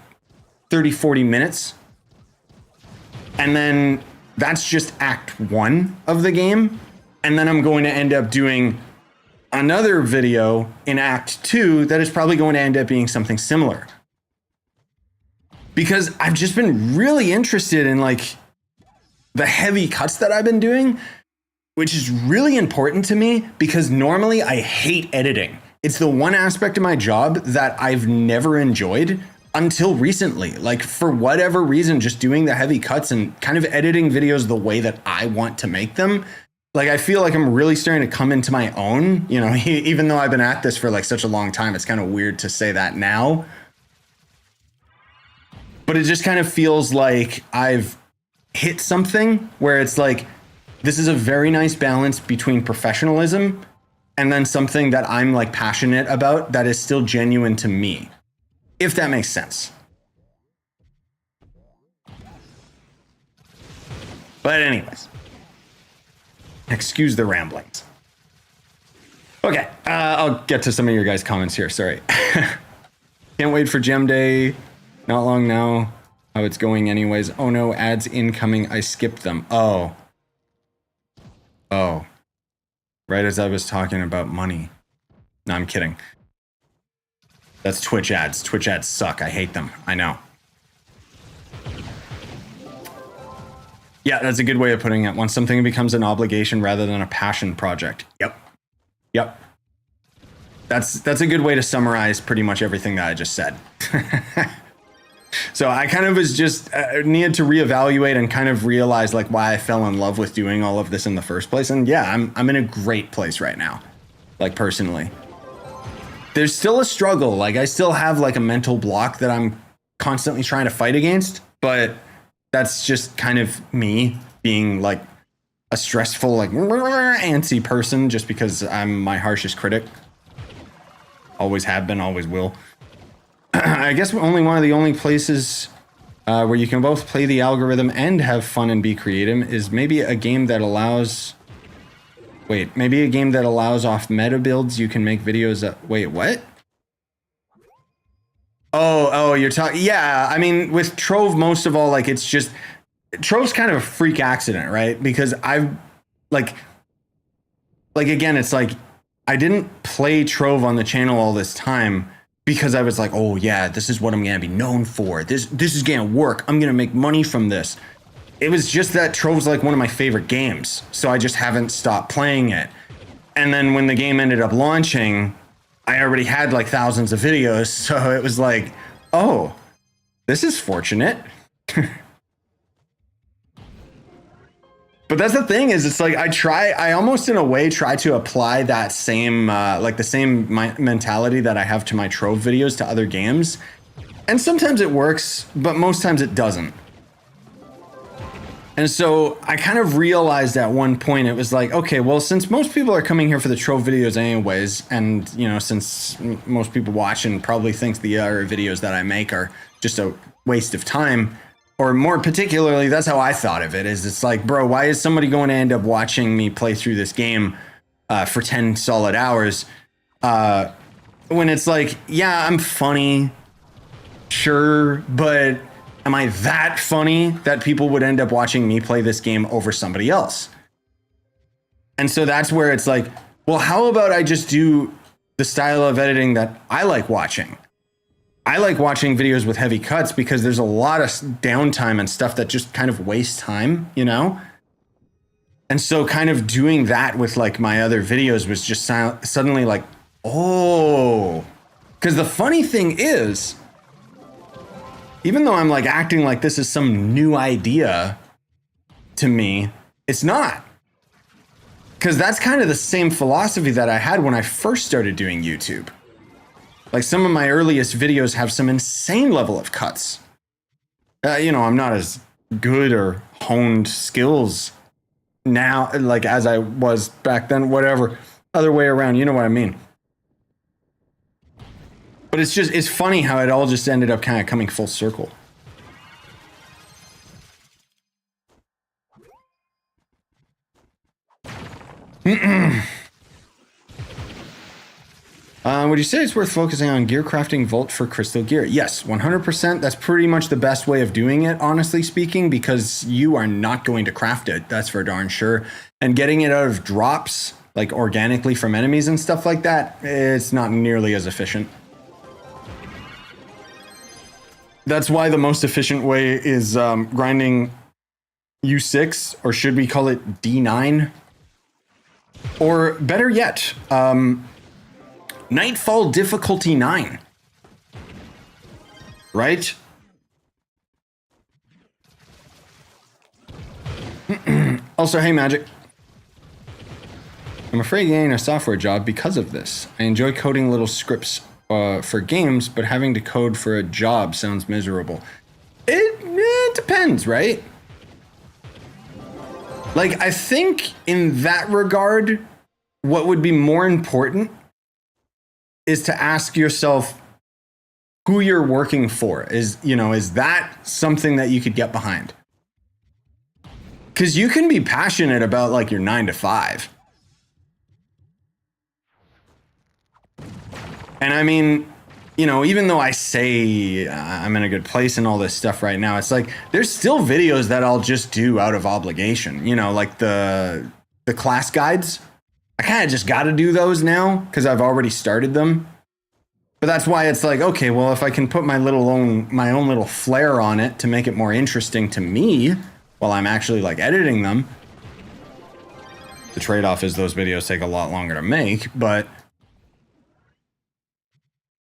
30, 40 minutes. And then that's just act 1 of the game. And then I'm going to end up doing another video in act 2 that is probably going to end up being something similar. Because I've just been really interested in like the heavy cuts that I've been doing, which is really important to me because normally I hate editing. It's the one aspect of my job that I've never enjoyed until recently. Like, for whatever reason, just doing the heavy cuts and kind of editing videos the way that I want to make them. Like, I feel like I'm really starting to come into my own, you know, even though I've been at this for like such a long time. It's kind of weird to say that now. But it just kind of feels like I've hit something where it's like, this is a very nice balance between professionalism and then something that I'm like passionate about that is still genuine to me, if that makes sense. But anyways, excuse the ramblings. Okay, I'll get to some of your guys' comments here. Sorry. Can't wait for Gem Day. Not long now. How it's going anyways. Oh no, ads incoming. I skipped them. Oh. Right as I was talking about money. No, I'm kidding. That's Twitch ads. Twitch ads suck. I hate them. I know. Yeah, that's a good way of putting it. Once something becomes an obligation rather than a passion project. Yep. That's a good way to summarize pretty much everything that I just said. So I kind of was just needed to reevaluate and kind of realize like why I fell in love with doing all of this in the first place. And yeah, I'm in a great place right now, like personally. There's still a struggle. Like I still have like a mental block that I'm constantly trying to fight against, but that's just kind of me being like a stressful, like antsy person just because I'm my harshest critic. Always have been, always will. I guess only one of the only places where you can both play the algorithm and have fun and be creative is maybe a game that allows... maybe a game that allows off meta builds. You can make videos that... Wait, what? Oh, you're talking... Yeah, I mean, with Trove, most of all, like, it's just... Trove's kind of a freak accident, right? Because I've... Like, again, it's like, I didn't play Trove on the channel all this time because I was like, oh yeah, this is what I'm gonna be known for. This is gonna work. I'm gonna make money from this. It was just that Trove's like one of my favorite games, so I just haven't stopped playing it. And then when the game ended up launching, I already had like thousands of videos, so it was like, oh, this is fortunate. But that's the thing is, it's like I almost in a way try to apply that same, like the same mentality that I have to my Trove videos to other games. And sometimes it works, but most times it doesn't. And so I kind of realized at one point, it was like, okay, well, since most people are coming here for the Trove videos anyways, and, you know, since most people watch and probably think the other videos that I make are just a waste of time, or more particularly, that's how I thought of it, is it's like, bro, why is somebody going to end up watching me play through this game for 10 solid hours when it's like, yeah, I'm funny, sure, but am I that funny that people would end up watching me play this game over somebody else? And so that's where it's like, well, how about I just do the style of editing that I like watching? I like watching videos with heavy cuts because there's a lot of downtime and stuff that just kind of wastes time, you know? And so kind of doing that with like my other videos was just suddenly like, oh, because the funny thing is, even though I'm like acting like this is some new idea to me, it's not. Because that's kind of the same philosophy that I had when I first started doing YouTube. Like some of my earliest videos have some insane level of cuts. You know, I'm not as good or honed skills now, like as I was back then, whatever. Other way around, you know what I mean. But it's funny how it all just ended up kind of coming full circle. Would you say it's worth focusing on gear crafting vault for crystal gear? Yes, 100%. That's pretty much the best way of doing it, honestly speaking, because you are not going to craft it. That's for darn sure. And getting it out of drops, like organically from enemies and stuff like that, it's not nearly as efficient. That's why the most efficient way is grinding U6, or should we call it D9? Or better yet, Nightfall difficulty 9. Right? Also, hey Magic. I'm afraid getting a software job because of this. I enjoy coding little scripts for games, but having to code for a job sounds miserable. It depends, right? Like, I think in that regard, what would be more important is to ask yourself who you're working for. Is that something that you could get behind? Because you can be passionate about like your 9 to 5. And I mean, even though I say I'm in a good place and all this stuff right now, it's like there's still videos that I'll just do out of obligation. Like the class guides. I kind of just got to do those now because I've already started them. But that's why it's like, okay, well, if I can put my own little flair on it to make it more interesting to me while I'm actually like editing them. The trade-off is those videos take a lot longer to make, but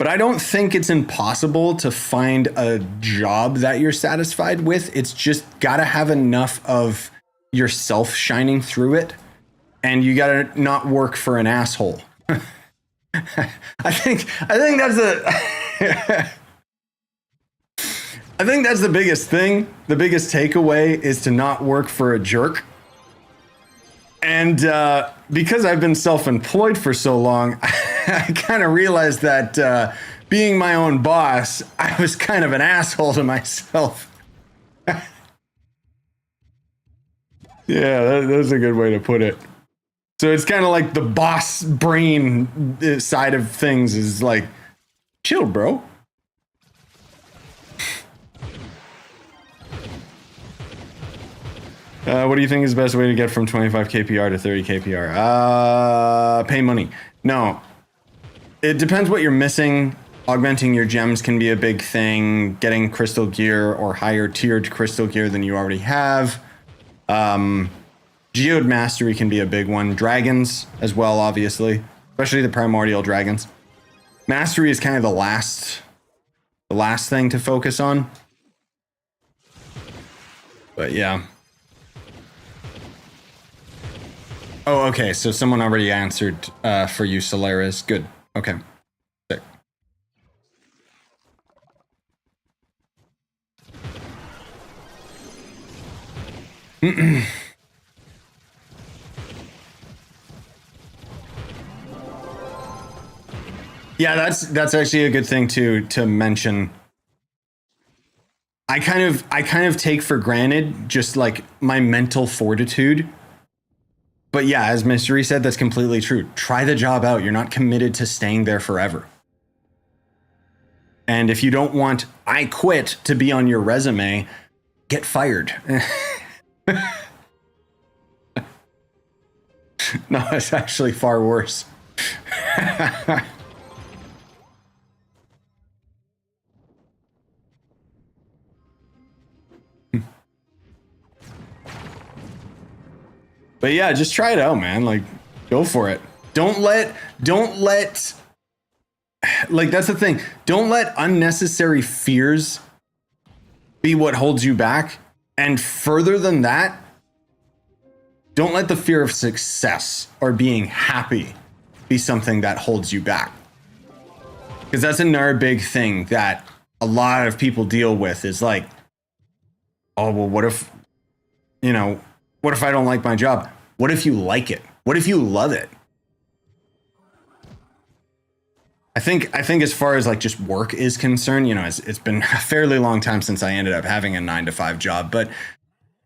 I don't think it's impossible to find a job that you're satisfied with. It's just got to have enough of yourself shining through it. And you gotta not work for an asshole. I think that's I think that's the biggest thing. The biggest takeaway is to not work for a jerk. And because I've been self-employed for so long, I kind of realized that being my own boss, I was kind of an asshole to myself. Yeah, that's a good way to put it. So it's kind of like the boss brain side of things is like, chill, bro. What do you think is the best way to get from 25 KPR to 30 KPR? Pay money. No. It depends what you're missing. Augmenting your gems can be a big thing. Getting crystal gear or higher tiered crystal gear than you already have. Geode Mastery can be a big one. Dragons as well, obviously. Especially the primordial dragons. Mastery is kind of the last thing to focus on. But yeah. Oh, okay. So someone already answered for you, Solaris. Good. Okay. Sick. Yeah, that's actually a good thing to mention. I kind of take for granted just like my mental fortitude. But yeah, as Mystery said, that's completely true. Try the job out. You're not committed to staying there forever. And if you don't want "I quit" to be on your resume, get fired. No, it's actually far worse. But yeah, just try it out, man. Like, go for it. Don't let, like, that's the thing. Don't let unnecessary fears be what holds you back. And further than that, don't let the fear of success or being happy be something that holds you back. Because that's another big thing that a lot of people deal with is like, oh, well, what if, What if I don't like my job? What if you like it? What if you love it? I think as far as like just work is concerned, you know, it's been a fairly long time since I ended up having a 9-to-5 job, but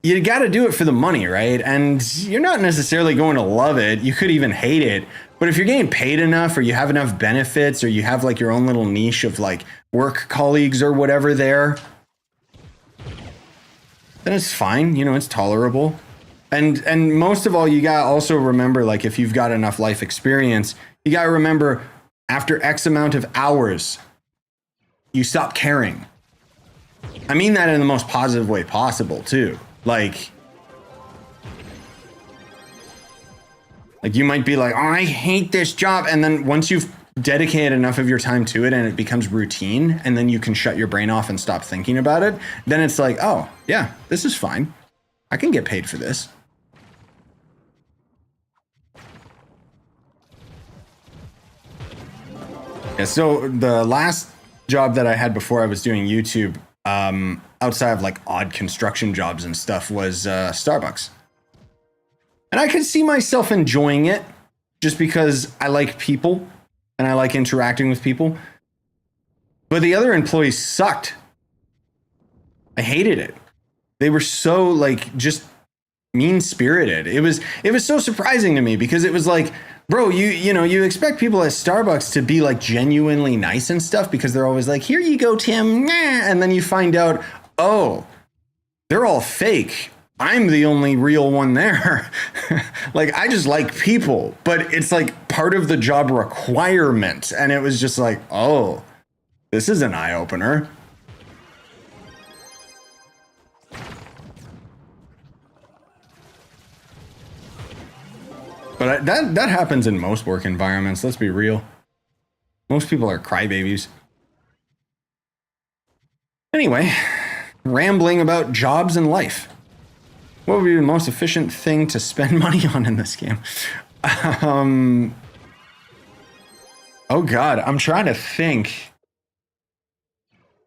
you got to do it for the money, right? And you're not necessarily going to love it. You could even hate it. But if you're getting paid enough, or you have enough benefits, or you have like your own little niche of like work colleagues or whatever there, then it's fine. You know, it's tolerable. And most of all, you got to also remember, like, if you've got enough life experience, you got to remember after X amount of hours, you stop caring. I mean that in the most positive way possible too. Like you might be like, oh, I hate this job. And then once you've dedicated enough of your time to it and it becomes routine, and then you can shut your brain off and stop thinking about it, then it's like, oh yeah, this is fine. I can get paid for this. Yeah, so the last job that I had before I was doing YouTube, outside of like odd construction jobs and stuff, was Starbucks. And I could see myself enjoying it just because I like people and I like interacting with people. But the other employees sucked. I hated it. They were so like just mean-spirited. It was so surprising to me, because it was like, bro, you expect people at Starbucks to be like genuinely nice and stuff, because they're always like, here you go, Tim. And then you find out, oh, they're all fake. I'm the only real one there. Like, I just like people, but it's like part of the job requirement. And it was just like, oh, this is an eye-opener. But that happens in most work environments. Let's be real. Most people are crybabies. Anyway, rambling about jobs and life. What would be the most efficient thing to spend money on in this game? Oh God, I'm trying to think.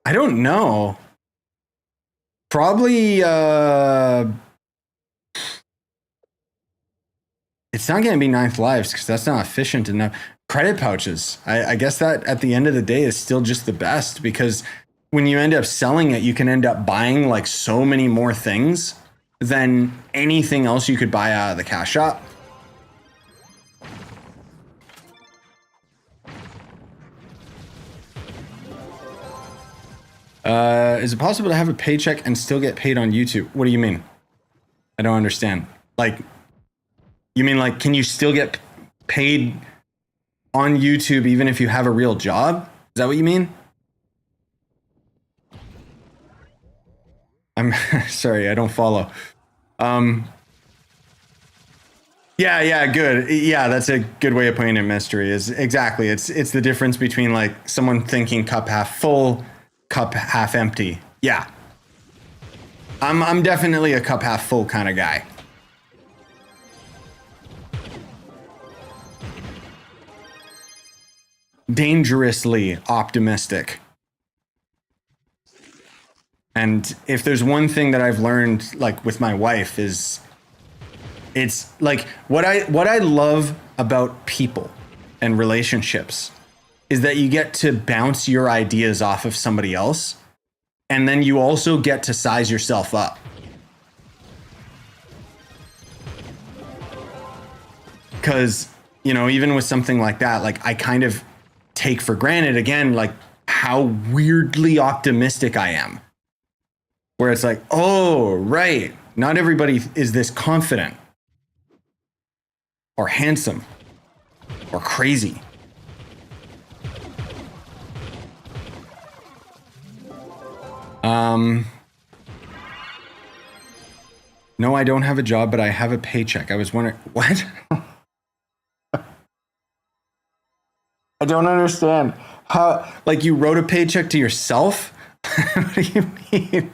I don't know. Probably, it's not going to be Ninth Lives, because that's not efficient enough. Credit pouches. I guess that at the end of the day is still just the best, because when you end up selling it, you can end up buying like so many more things than anything else you could buy out of the cash shop. Is it possible to have a paycheck and still get paid on YouTube? What do you mean? I don't understand. Like, you mean like, can you still get paid on YouTube even if you have a real job? Is that what you mean? I'm sorry, I don't follow. Yeah, good. Yeah, that's a good way of putting it. Mystery is exactly. It's the difference between like someone thinking cup half full, cup half empty. Yeah. I'm definitely a cup half full kind of guy. Dangerously optimistic. And if there's one thing that I've learned, like with my wife, is it's like what I love about people and relationships is that you get to bounce your ideas off of somebody else, and then you also get to size yourself up. Because, you know, even with something like that, like I kind of take for granted again, like how weirdly optimistic I am. Where it's like, oh, right, not everybody is this confident or handsome or crazy. No, I don't have a job, but I have a paycheck. I was wondering, what? I don't understand. How, like you wrote a paycheck to yourself? What do you mean?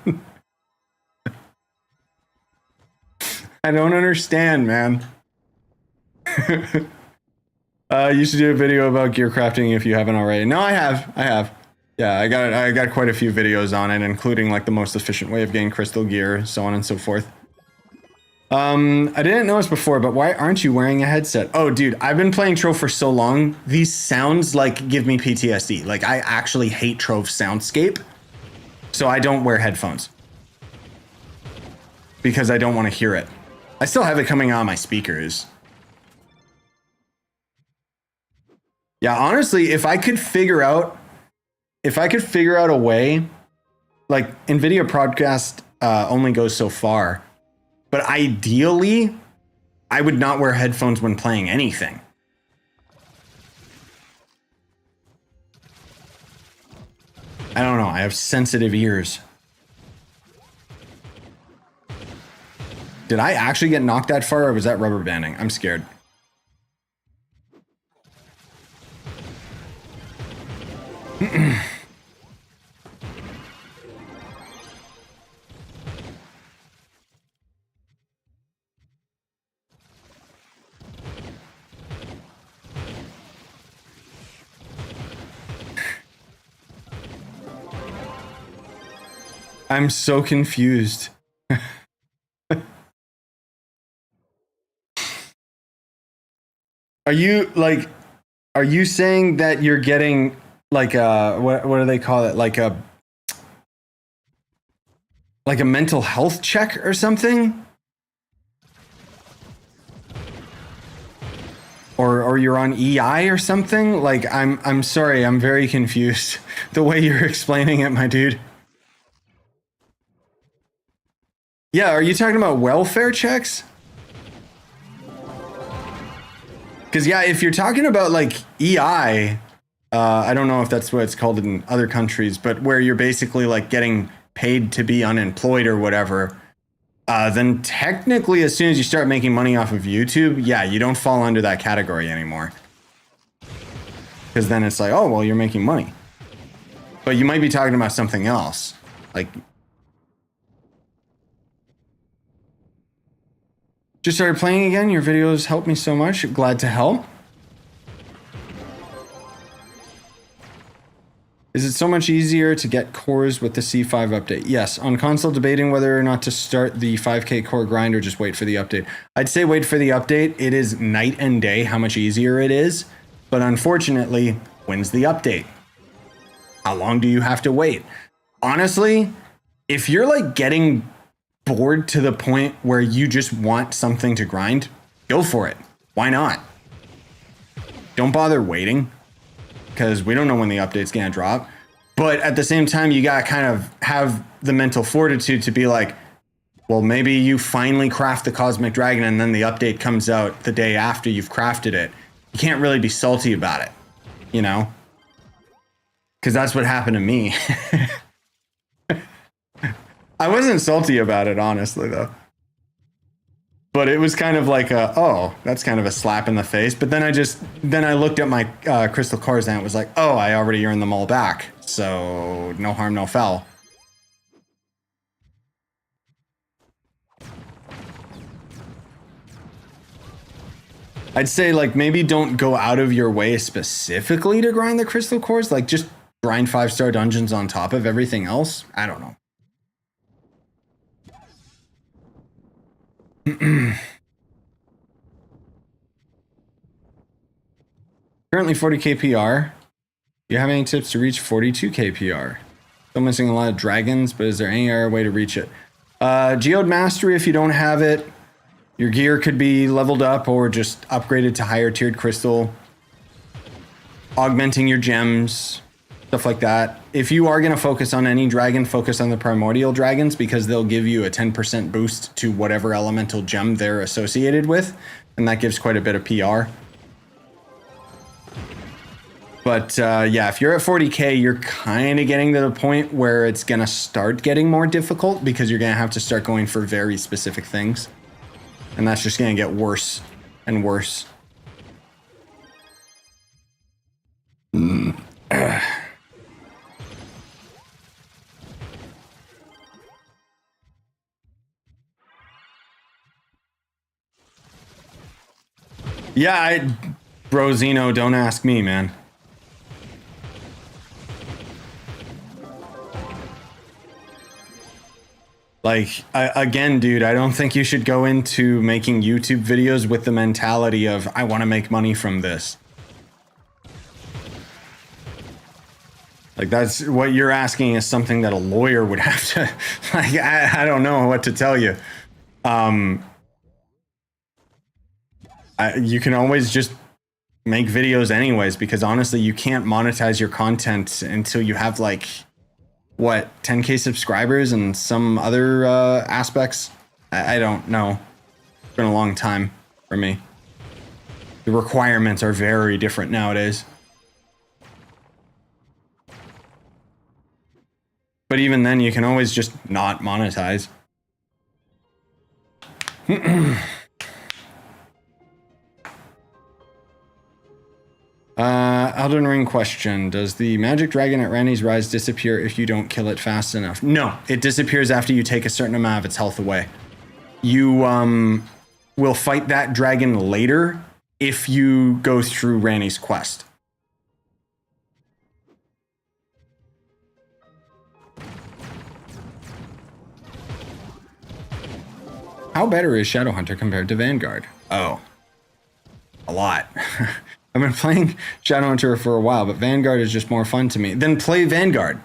I don't understand, man. You should do a video about gear crafting if you haven't already. No, I have. Yeah, I got quite a few videos on it, including like the most efficient way of getting crystal gear, so on and so forth. I didn't notice before, but why aren't you wearing a headset? Oh, dude, I've been playing Trove for so long. These sounds like give me PTSD. Like I actually hate Trove's soundscape. So I don't wear headphones. Because I don't want to hear it. I still have it coming out of my speakers. Yeah, honestly, if I could figure out a way, like NVIDIA broadcast only goes so far. But ideally, I would not wear headphones when playing anything. I don't know. I have sensitive ears. Did I actually get knocked that far, or was that rubber banding? I'm scared. I'm so confused. Are you saying that you're getting like a what do they call it? Like a mental health check or something? Or you're on EI or something? Like I'm sorry, I'm very confused. The way you're explaining it, my dude. Yeah, are you talking about welfare checks? Because yeah, if you're talking about like EI, I don't know if that's what it's called in other countries, but where you're basically like getting paid to be unemployed or whatever, then technically as soon as you start making money off of YouTube, yeah, you don't fall under that category anymore. Because then it's like, oh, well, you're making money. But you might be talking about something else. Like, just started playing again. Your videos helped me so much. Glad to help. Is it so much easier to get cores with the C5 update? Yes. On console, debating whether or not to start the 5K core grind or just wait for the update. I'd say wait for the update. It is night and day how much easier it is. But unfortunately, when's the update? How long do you have to wait? Honestly, if you're like getting bored to the point where you just want something to grind, go for it. Why not? Don't bother waiting, because we don't know when the update's gonna drop. But at the same time, you gotta kind of have the mental fortitude to be like, well, maybe you finally craft the Cosmic Dragon and then the update comes out the day after you've crafted it. You can't really be salty about it, you know? Because that's what happened to me. I wasn't salty about it, honestly, though. But it was kind of like oh, that's kind of a slap in the face. But then I looked at my crystal cores and it was like, oh, I already earned them all back. So no harm, no foul. I'd say like maybe don't go out of your way specifically to grind the crystal cores. Like just grind 5-star dungeons on top of everything else. I don't know. Currently 40k PR. Do you have any tips to reach 42k PR? Still missing a lot of dragons, but is there any other way to reach it? Geode Mastery, if you don't have it, your gear could be leveled up or just upgraded to higher tiered crystal. Augmenting your gems, stuff like that. If you are going to focus on any dragon, focus on the primordial dragons because they'll give you a 10% boost to whatever elemental gem they're associated with. And that gives quite a bit of PR. But yeah, if you're at 40k, you're kind of getting to the point where it's going to start getting more difficult because you're going to have to start going for very specific things. And that's just going to get worse and worse. Yeah, Brozino, don't ask me, man. Like, again, dude, I don't think you should go into making YouTube videos with the mentality of, I want to make money from this. Like, that's what you're asking is something that a lawyer would have to, like, I don't know what to tell you. You can always just make videos anyways, because honestly, you can't monetize your content until you have like, what, 10K subscribers and some other aspects. I don't know. It's been a long time for me. The requirements are very different nowadays. But even then, you can always just not monetize. Elden Ring question. Does the magic dragon at Randy's Rise disappear if you don't kill it fast enough? No, it disappears after you take a certain amount of its health away. You will fight that dragon later if you go through Randy's quest. How better is Shadowhunter compared to Vanguard? Oh, a lot. I've been playing Shadowhunter for a while, but Vanguard is just more fun to me. Then play Vanguard.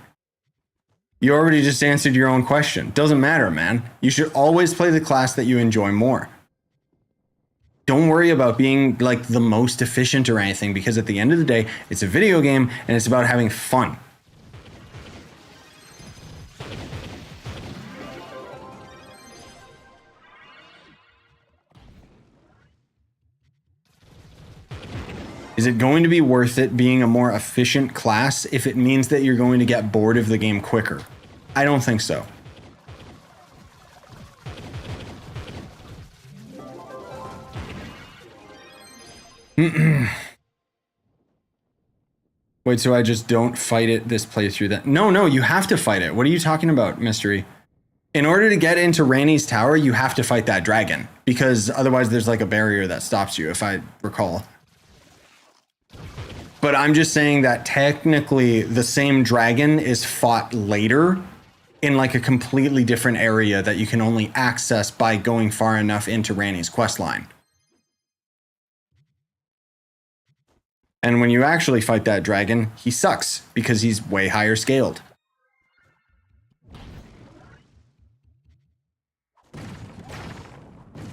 You already just answered your own question. Doesn't matter, man. You should always play the class that you enjoy more. Don't worry about being like the most efficient or anything, because at the end of the day, it's a video game and it's about having fun. Is it going to be worth it being a more efficient class if it means that you're going to get bored of the game quicker? I don't think so. Wait, so I just don't fight it this playthrough then? No, you have to fight it. What are you talking about, Mystery? In order to get into Ranni's Tower, you have to fight that dragon, because otherwise there's like a barrier that stops you, if I recall. But I'm just saying that technically the same dragon is fought later in like a completely different area that you can only access by going far enough into Ranni's questline. And when you actually fight that dragon, he sucks because he's way higher scaled.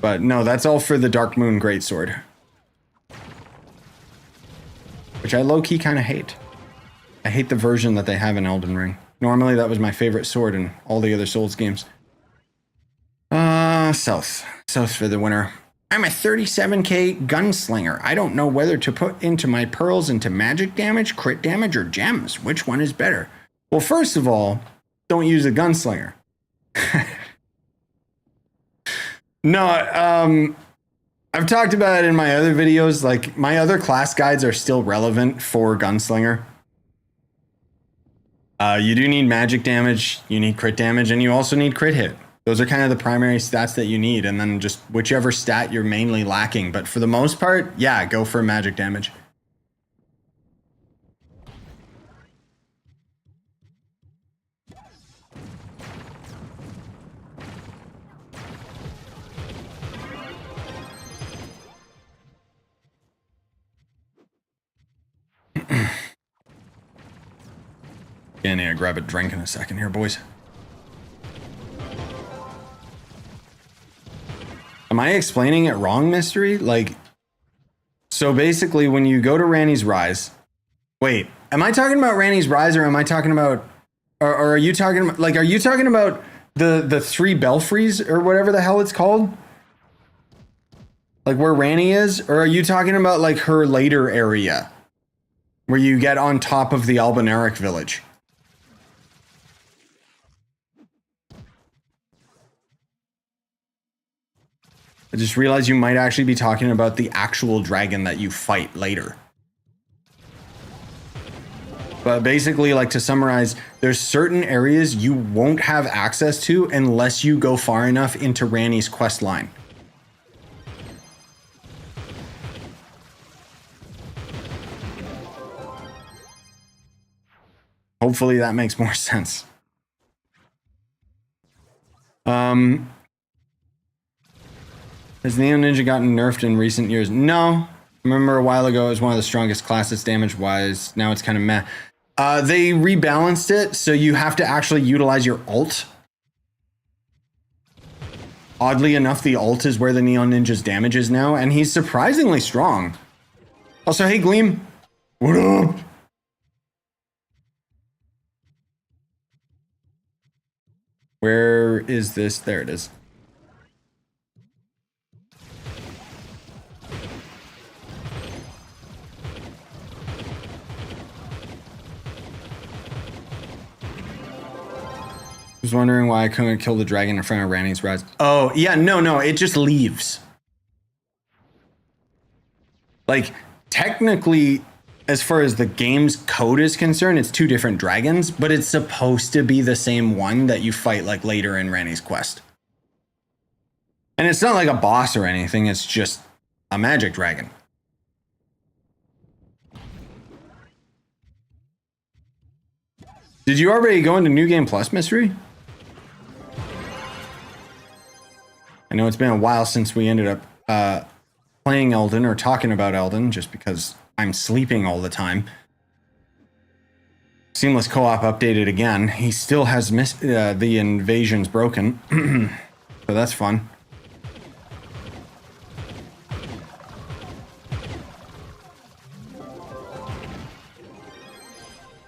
But no, that's all for the Dark Moon Greatsword, which I low-key kind of hate. I hate the version that they have in Elden Ring. Normally, that was my favorite sword in all the other Souls games. South. South for the winner. I'm a 37k gunslinger. I don't know whether to put into my pearls into magic damage, crit damage, or gems. Which one is better? Well, first of all, don't use a gunslinger. No, I've talked about it in my other videos. Like, my other class guides are still relevant for gunslinger. You do need magic damage, you need crit damage, and you also need crit hit. Those are kind of the primary stats that you need, and then just whichever stat you're mainly lacking. But for the most part, yeah, go for magic damage. Yeah, I need to grab a drink in a second here, boys. Am I explaining it wrong, Mystery? Like, so basically when you go to Ranni's Rise, wait, am I talking about Ranni's Rise, or am I talking about, or are you talking about, like, are you talking about the three belfries or whatever the hell it's called? Like where Ranni is? Or are you talking about like her later area where you get on top of the Albinauric village? I just realized you might actually be talking about the actual dragon that you fight later. But basically, like, to summarize, there's certain areas you won't have access to unless you go far enough into Ranni's quest line. Hopefully that makes more sense. Has Neo Ninja gotten nerfed in recent years? No. Remember a while ago it was one of the strongest classes damage-wise. Now it's kind of meh. They rebalanced it, so you have to actually utilize your ult. Oddly enough, the ult is where the Neon Ninja's damage is now, and he's surprisingly strong. Also, hey Gleam. What up? Where is this? There it is. I was wondering why I couldn't kill the dragon in front of Ranni's rise. Oh, yeah, no, it just leaves. Like, technically, as far as the game's code is concerned, it's two different dragons, but it's supposed to be the same one that you fight like later in Ranni's quest. And it's not like a boss or anything, it's just a magic dragon. Did you already go into New Game Plus, Mystery? I know it's been a while since we ended up playing Elden or talking about Elden, just because I'm sleeping all the time. Seamless co-op updated again. He still has missed the invasion's broken, so that's fun.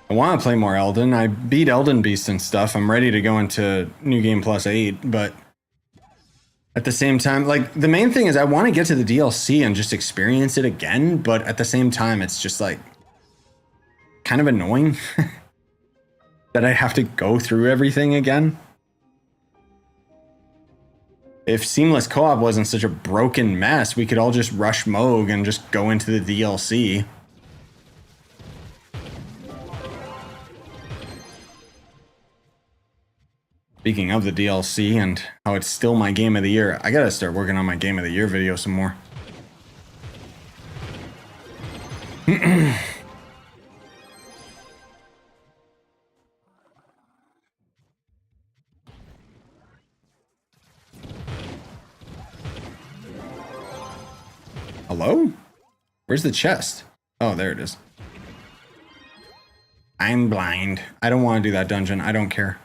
I want to play more Elden. I beat Elden Beast and stuff. I'm ready to go into New Game Plus 8, but at the same time, like, the main thing is I want to get to the DLC and just experience it again, but at the same time, it's just like kind of annoying that I have to go through everything again. If Seamless Co-op wasn't such a broken mess, we could all just rush Moog and just go into the DLC. Speaking of the DLC and how it's still my game of the year, I gotta start working on my game of the year video some more. Hello? Where's the chest? Oh, there it is. I'm blind. I don't want to do that dungeon. I don't care.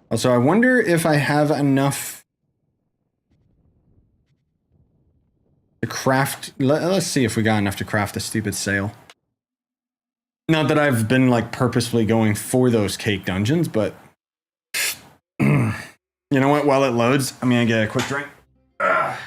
Also, I wonder if I have enough to craft. Let's see if we got enough to craft a stupid sail. Not that I've been like purposefully going for those cake dungeons, but you know what? While it loads, I'm gonna get a quick drink. Ugh.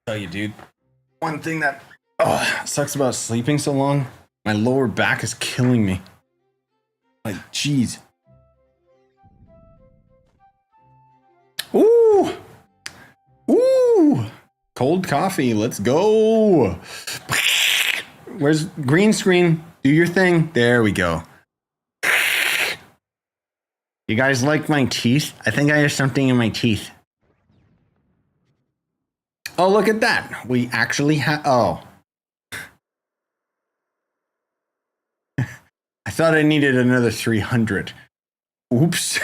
Tell you, dude. One thing that sucks about sleeping so long, my lower back is killing me. Like, jeez. Ooh! Ooh! Cold coffee, let's go! Where's green screen? Do your thing. There we go. You guys like my teeth? I think I have something in my teeth. Oh, look at that. We actually have... Oh. I thought I needed another 300. Oops.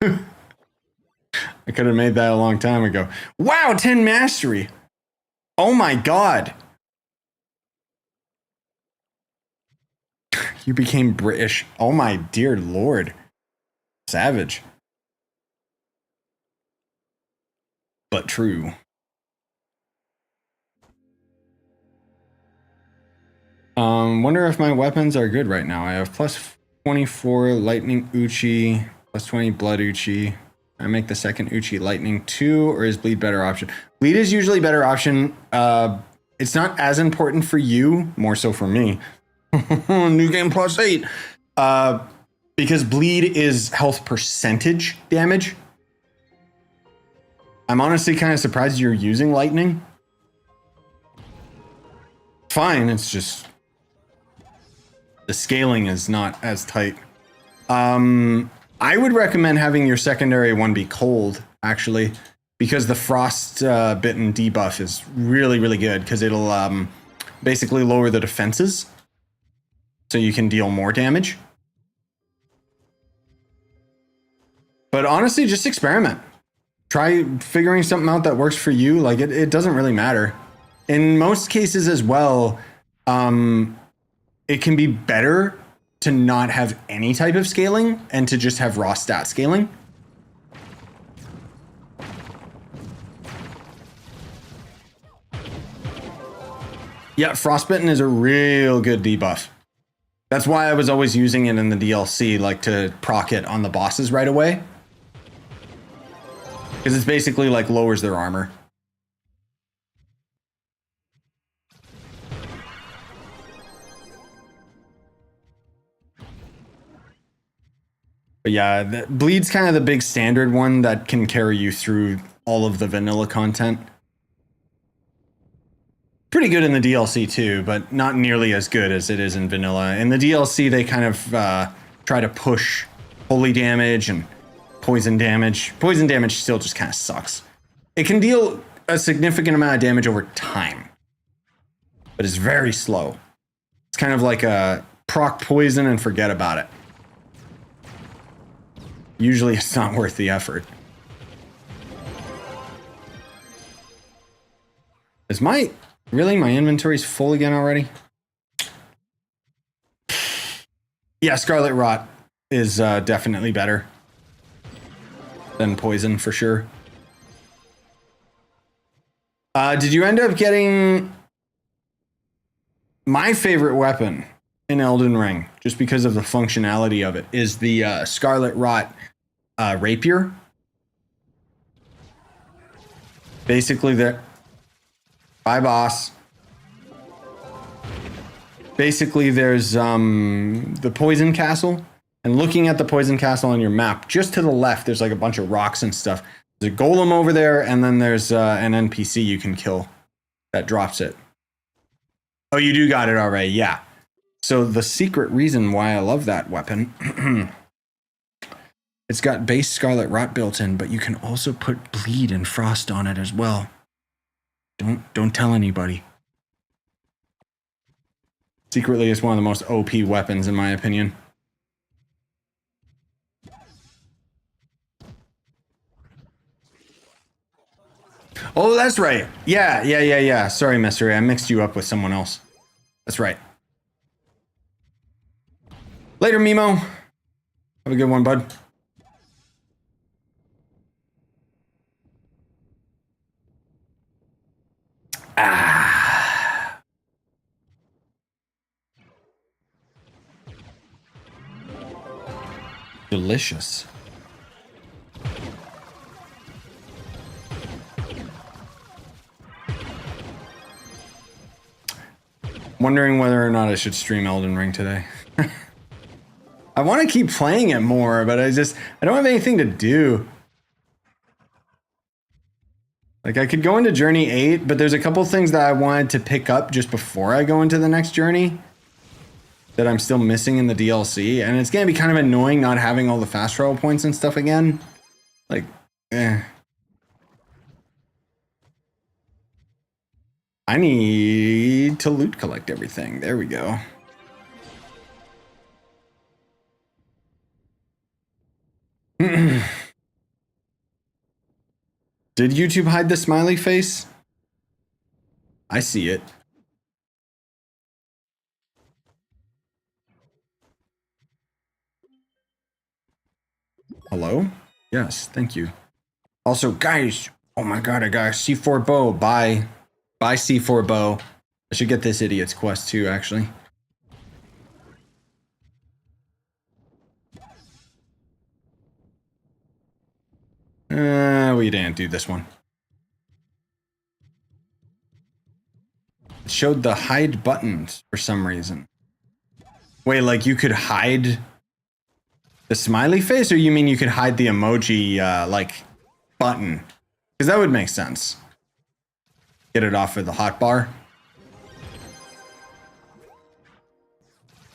I could have made that a long time ago. Wow, 10 mastery. Oh my god. You became British. Oh my dear lord. Savage. But true. Wonder if my weapons are good right now. I have plus 24 lightning Uchi, plus 20 blood Uchi. I make the second Uchi lightning 2, or is bleed better option? Bleed is usually better option. It's not as important for you, more so for me. New game plus 8. Because bleed is health percentage damage. I'm honestly kind of surprised you're using lightning. Fine, it's just the scaling is not as tight. I would recommend having your secondary one be cold, actually, because the frost bitten debuff is really, really good because it'll basically lower the defenses so you can deal more damage. But honestly, just experiment. Try figuring something out that works for you. Like, it doesn't really matter. In most cases as well, it can be better to not have any type of scaling and to just have raw stat scaling. Yeah, Frostbitten is a real good debuff. That's why I was always using it in the DLC, like to proc it on the bosses right away. Because it's basically like lowers their armor. But yeah, bleed's kind of the big standard one that can carry you through all of the vanilla content. Pretty good in the DLC too, but not nearly as good as it is in vanilla. In the DLC, they kind of try to push holy damage and poison damage. Poison damage still just kind of sucks. It can deal a significant amount of damage over time, but it's very slow. It's kind of like a proc poison and forget about it. Usually it's not worth the effort. Is my inventory's full again already? Yeah, Scarlet Rot is definitely better than poison for sure. Did you end up getting my favorite weapon in Elden Ring, just because of the functionality of it, is the Scarlet Rot rapier. Basically, bye boss. Basically, there's the poison castle, and looking at the poison castle on your map, just to the left, there's like a bunch of rocks and stuff. There's a golem over there, and then there's an NPC you can kill that drops it. Oh, you do got it already, yeah. So the secret reason why I love that weapon, it's got base Scarlet Rot built in, but you can also put bleed and frost on it as well. Don't tell anybody. Secretly, it's one of the most OP weapons in my opinion. Oh, that's right. Yeah. Sorry, Mystery. I mixed you up with someone else. That's right. Later, Mimo. Have a good one, bud. Ah. Delicious. Wondering whether or not I should stream Elden Ring today. I want to keep playing it more, but I don't have anything to do. Like I could go into Journey 8, but there's a couple things that I wanted to pick up just before I go into the next journey that I'm still missing in the DLC. And it's going to be kind of annoying not having all the fast travel points and stuff again. Like, I need to loot collect everything. There we go. Did YouTube hide the smiley face? I see it. Hello? Yes, thank you. Also, guys, oh my god, I got a C4 bow. Bye. Bye, C4 bow. I should get this idiot's quest too, actually. We didn't do this one. It showed the hide buttons for some reason. Wait, like you could hide the smiley face, or you mean you could hide the emoji, like, button? Because that would make sense. Get it off of the hotbar.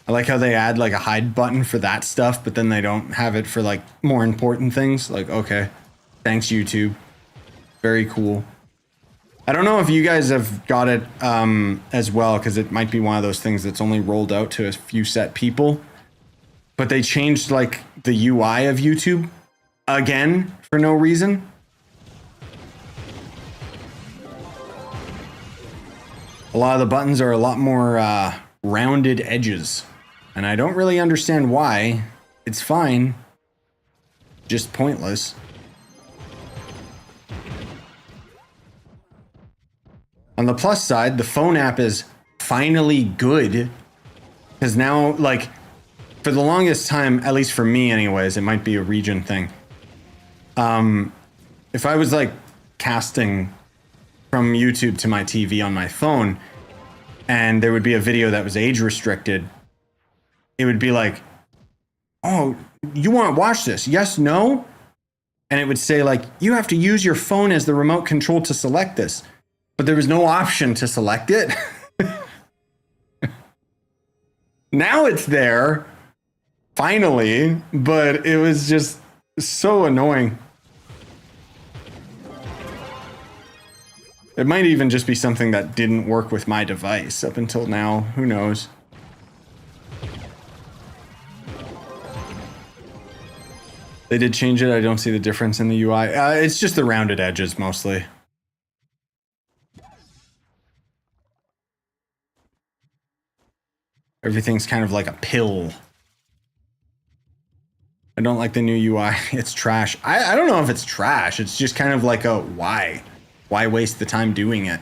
I like how they add, like, a hide button for that stuff, but then they don't have it for, like, more important things. Like, okay. Thanks, YouTube. Very cool. I don't know if you guys have got it as well, because it might be one of those things that's only rolled out to a few set people. But they changed, like, the UI of YouTube again for no reason. A lot of the buttons are a lot more rounded edges. And I don't really understand why. It's fine. Just pointless. On the plus side, the phone app is finally good. Because now, like, for the longest time, at least for me anyways, it might be a region thing. If I was, like, casting from YouTube to my TV on my phone, and there would be a video that was age restricted, it would be like, oh, you want to watch this? Yes, no? And it would say, like, you have to use your phone as the remote control to select this. But there was no option to select it. Now it's there, finally, but it was just so annoying. It might even just be something that didn't work with my device up until now. Who knows? They did change it. I don't see the difference in the UI. It's just the rounded edges mostly. Everything's kind of like a pill. I don't like the new UI. It's trash. I don't know if it's trash. It's just kind of like a why? Why waste the time doing it?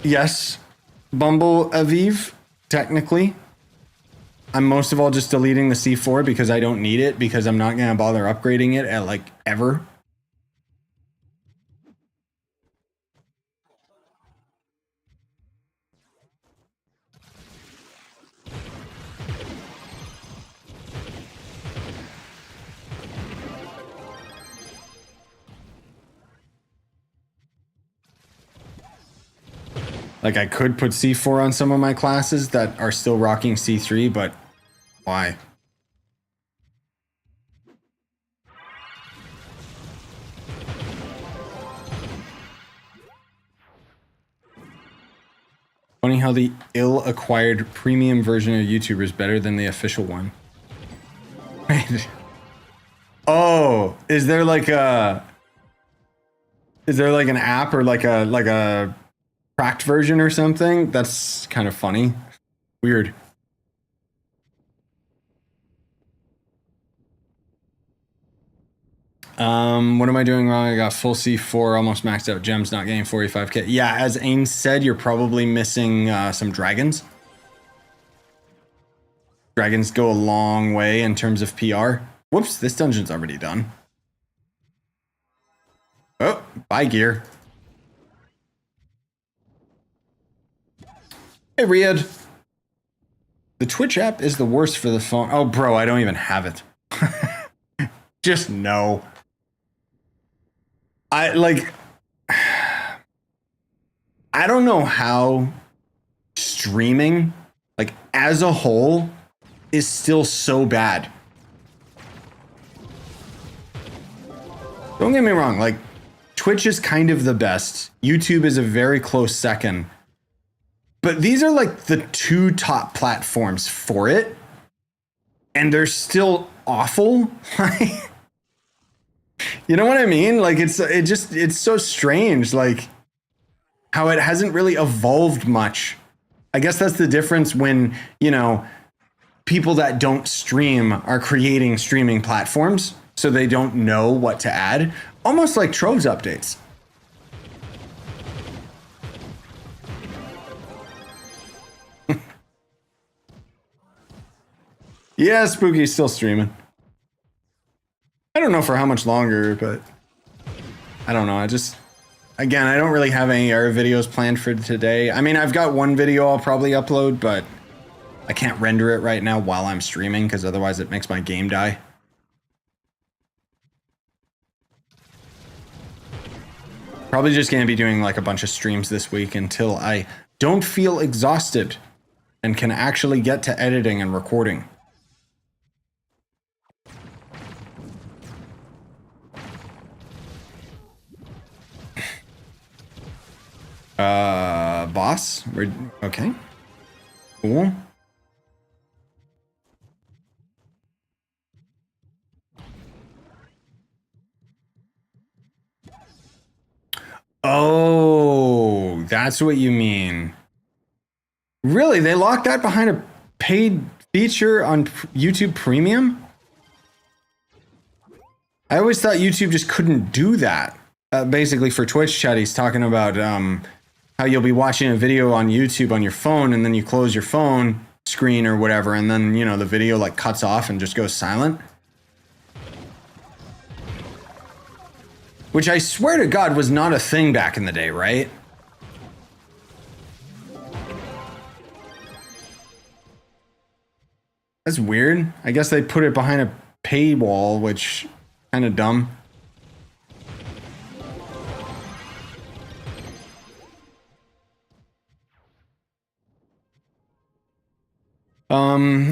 Yes, Bumble Aviv, technically. I'm most of all just deleting the C4 because I don't need it, because I'm not going to bother upgrading it at, like, ever. Like, I could put C4 on some of my classes that are still rocking C3, but why? Funny how the ill-acquired premium version of YouTube is better than the official one. Wait. Oh, is there like an app or like a cracked version or something? That's kind of funny. Weird. What am I doing wrong? I got full C4, almost maxed out gems, not getting 45k. Yeah, as Ains said, you're probably missing some dragons. Dragons go a long way in terms of PR. Whoops, this dungeon's already done. Oh, bye gear. Hey, Riyadh. The Twitch app is the worst for the phone. Oh, bro, I don't even have it. Just no. I don't know how streaming, like as a whole, is still so bad. Don't get me wrong, like Twitch is kind of the best. YouTube is a very close second. But these are like the two top platforms for it. And they're still awful. You know what I mean? Like it's so strange, like how it hasn't really evolved much. I guess that's the difference when, you know, people that don't stream are creating streaming platforms, so they don't know what to add. Almost like Trove's updates. Yeah, Spooky's still streaming. I don't know for how much longer, but I don't know. Again, I don't really have any other videos planned for today. I mean, I've got one video I'll probably upload, but I can't render it right now while I'm streaming because otherwise it makes my game die. Probably just going to be doing like a bunch of streams this week until I don't feel exhausted and can actually get to editing and recording. Boss? Okay. Cool. Oh, that's what you mean. Really? They locked that behind a paid feature on YouTube Premium? I always thought YouTube just couldn't do that. Basically for Twitch chat, he's talking about how you'll be watching a video on YouTube on your phone and then you close your phone screen or whatever and then, you know, the video like cuts off and just goes silent. Which I swear to God was not a thing back in the day, right? That's weird. I guess they put it behind a paywall, which kind of dumb.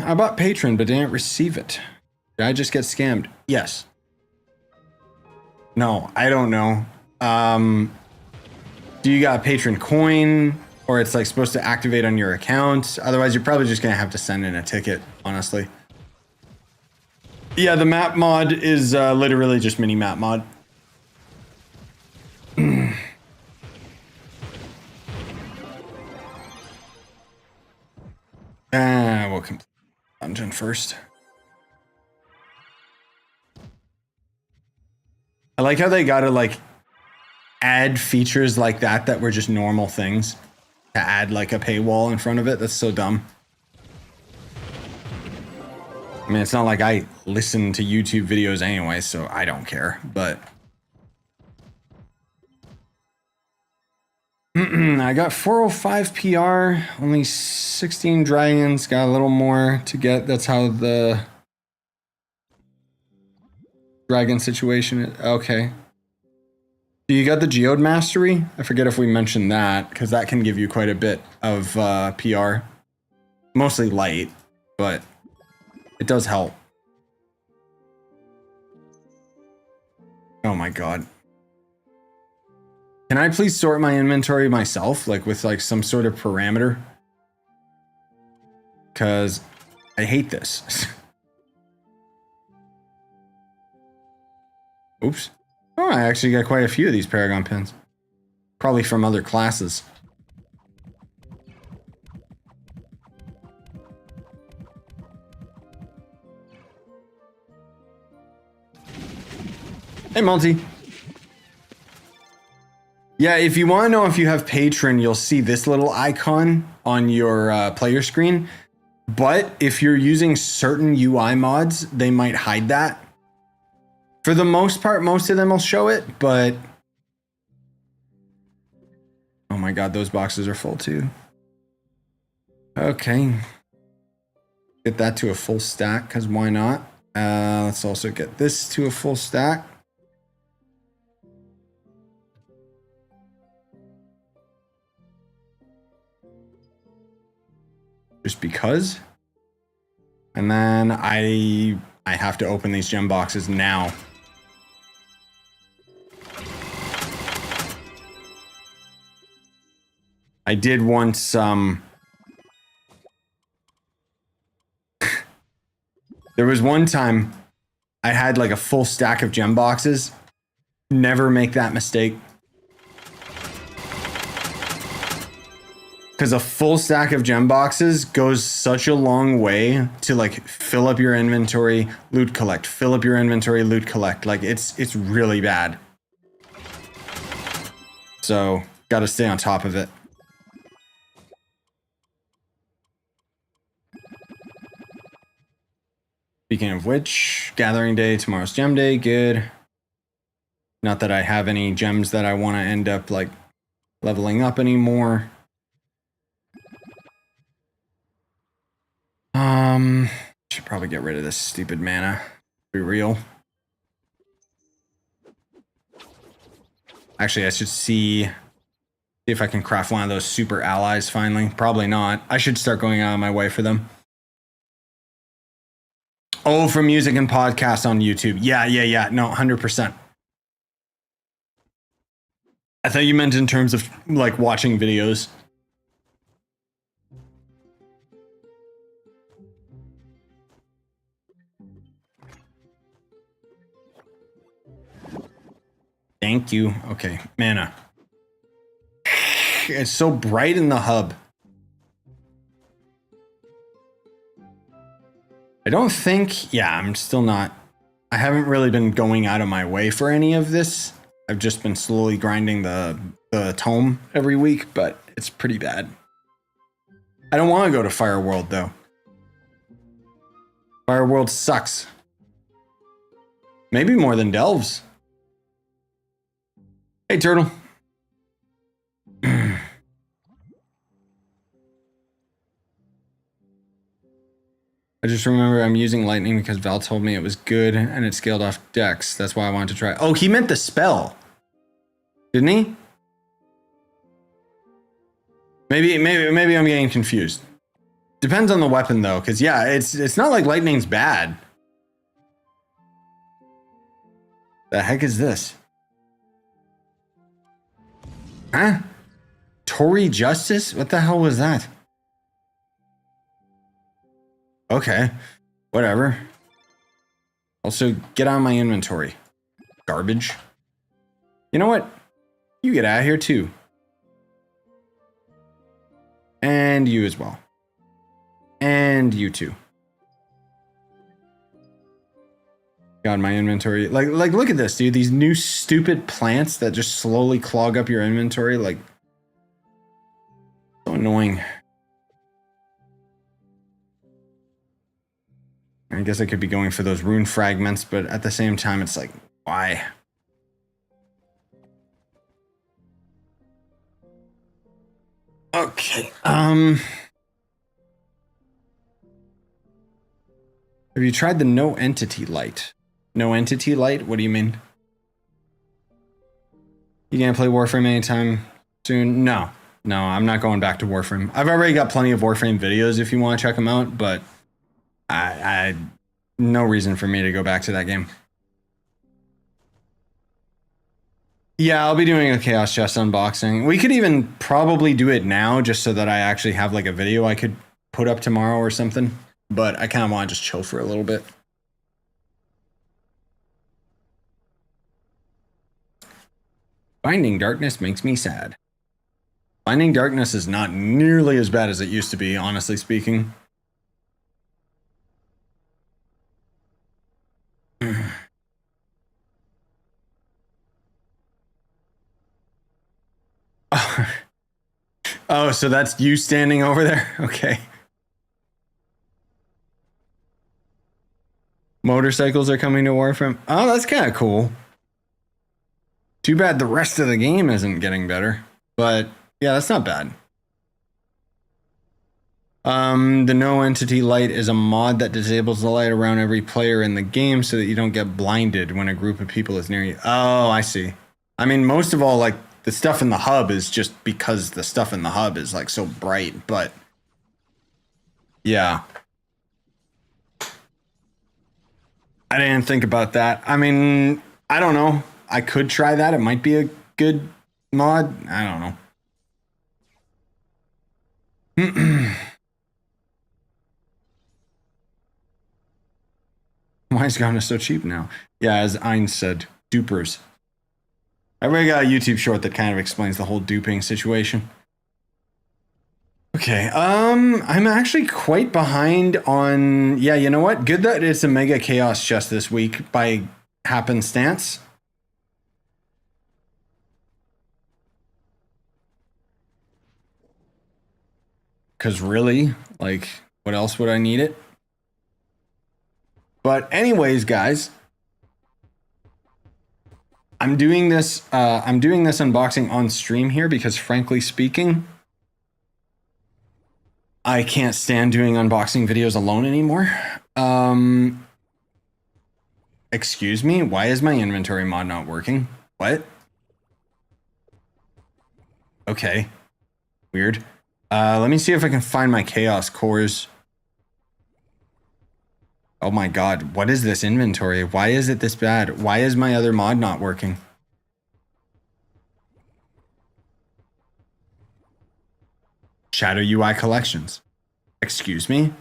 I bought Patreon but didn't receive it. Did I just get scammed? Yes. No, I don't know. Do you got a Patreon coin or it's like supposed to activate on your account? Otherwise, you're probably just gonna have to send in a ticket, honestly. Yeah, the map mod is literally just mini map mod. We'll complete the dungeon first. I like how they gotta like add features like that were just normal things to add like a paywall in front of it. That's so dumb. I mean, it's not like I listen to YouTube videos anyway, so I don't care, but I got 405 PR, only 16 dragons, got a little more to get. That's how the dragon situation is. Okay. You got the Geode Mastery? I forget if we mentioned that, because that can give you quite a bit of PR. Mostly light, but it does help. Oh my god. Can I please sort my inventory myself, like with like some sort of parameter? Because I hate this. Oops. Oh, I actually got quite a few of these Paragon pins. Probably from other classes. Hey, Multi. Yeah, if you want to know if you have Patreon, you'll see this little icon on your player screen. But if you're using certain UI mods, they might hide that. For the most part, most of them will show it, but... Oh my god, those boxes are full too. Okay. Get that to a full stack, because why not? Let's also get this to a full stack. Just because. And then I have to open these gem boxes now. I did once there was one time I had like a full stack of gem boxes. Never make that mistake. Because a full stack of gem boxes goes such a long way to like fill up your inventory, loot collect, fill up your inventory, loot collect. Like it's really bad. So gotta stay on top of it. Speaking of which, gathering day, tomorrow's gem day, good. Not that I have any gems that I want to end up like leveling up anymore. Should probably get rid of this stupid mana. Be real. Actually, I should see if I can craft one of those super allies finally. Probably not. I should start going out of my way for them. Oh, for music and podcasts on YouTube. Yeah. No, 100%. I thought you meant in terms of like watching videos. Thank you. Okay, mana. It's so bright in the hub. I don't think, yeah, I'm still not, I haven't really been going out of my way for any of this. I've just been slowly grinding the tome every week, but it's pretty bad. I don't want to go to Fireworld though. Fireworld sucks. Maybe more than Delves. Hey, Turtle. I just remember I'm using lightning because Val told me it was good and it scaled off Dex. That's why I wanted to try. Oh, he meant the spell. Didn't he? Maybe I'm getting confused. Depends on the weapon though, because yeah, it's not like lightning's bad. The heck is this? Huh? Tory Justice? What the hell was that? Okay, whatever. Also, get out of my inventory. Garbage. You know what? You get out of here too. And you as well. And you too. God, my inventory. Like, look at this, dude. These new stupid plants that just slowly clog up your inventory. Like, so annoying. I guess I could be going for those rune fragments, but at the same time, it's like, why? Okay. Have you tried the no entity light? No entity light? What do you mean? You can't play Warframe anytime soon? No, I'm not going back to Warframe. I've already got plenty of Warframe videos if you want to check them out, but I no reason for me to go back to that game. Yeah, I'll be doing a Chaos Chest unboxing. We could even probably do it now just so that I actually have like a video I could put up tomorrow or something. But I kind of want to just chill for a little bit. Finding Darkness makes me sad. Finding Darkness is not nearly as bad as it used to be, honestly speaking. Oh, so that's you standing over there? Okay. Motorcycles are coming to Warframe. Oh, that's kind of cool. Too bad the rest of the game isn't getting better. But yeah, that's not bad. The no entity light is a mod that disables the light around every player in the game so that you don't get blinded when a group of people is near you. Oh, I see. I mean, most of all, like, the stuff in the hub is just because the stuff in the hub is, like, so bright, but... yeah. I didn't think about that. I mean, I don't know. I could try that. It might be a good mod. I don't know. Why is Ghana so cheap now? Yeah, as Ein said, dupers. I already got a YouTube short that kind of explains the whole duping situation. Okay, I'm actually quite behind on... yeah, you know what? Good that it's a Mega Chaos chest this week by happenstance. Because really, like, what else would I need it? But anyways, guys, I'm doing this unboxing on stream here because, frankly speaking, I can't stand doing unboxing videos alone anymore. Excuse me, why is my inventory mod not working? What? Okay, weird. Let me see if I can find my chaos cores. Oh my god, what is this inventory? Why is it this bad? Why is my other mod not working? Shadow UI collections. Excuse me?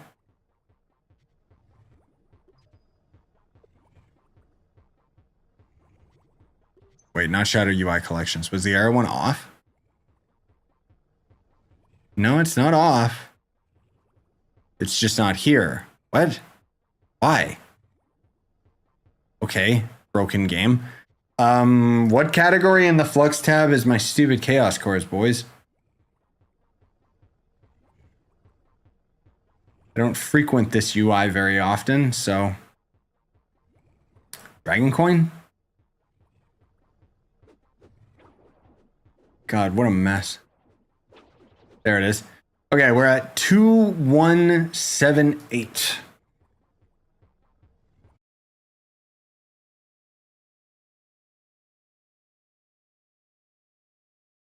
Wait, not Shadow UI collections. Was the arrow one off? No, it's not off. It's just not here. What? Why? Okay, broken game. What category in the Flux tab is my stupid chaos cores, boys? I don't frequent this UI very often, so... Dragon coin? God, what a mess. There it is. Okay, we're at 2178.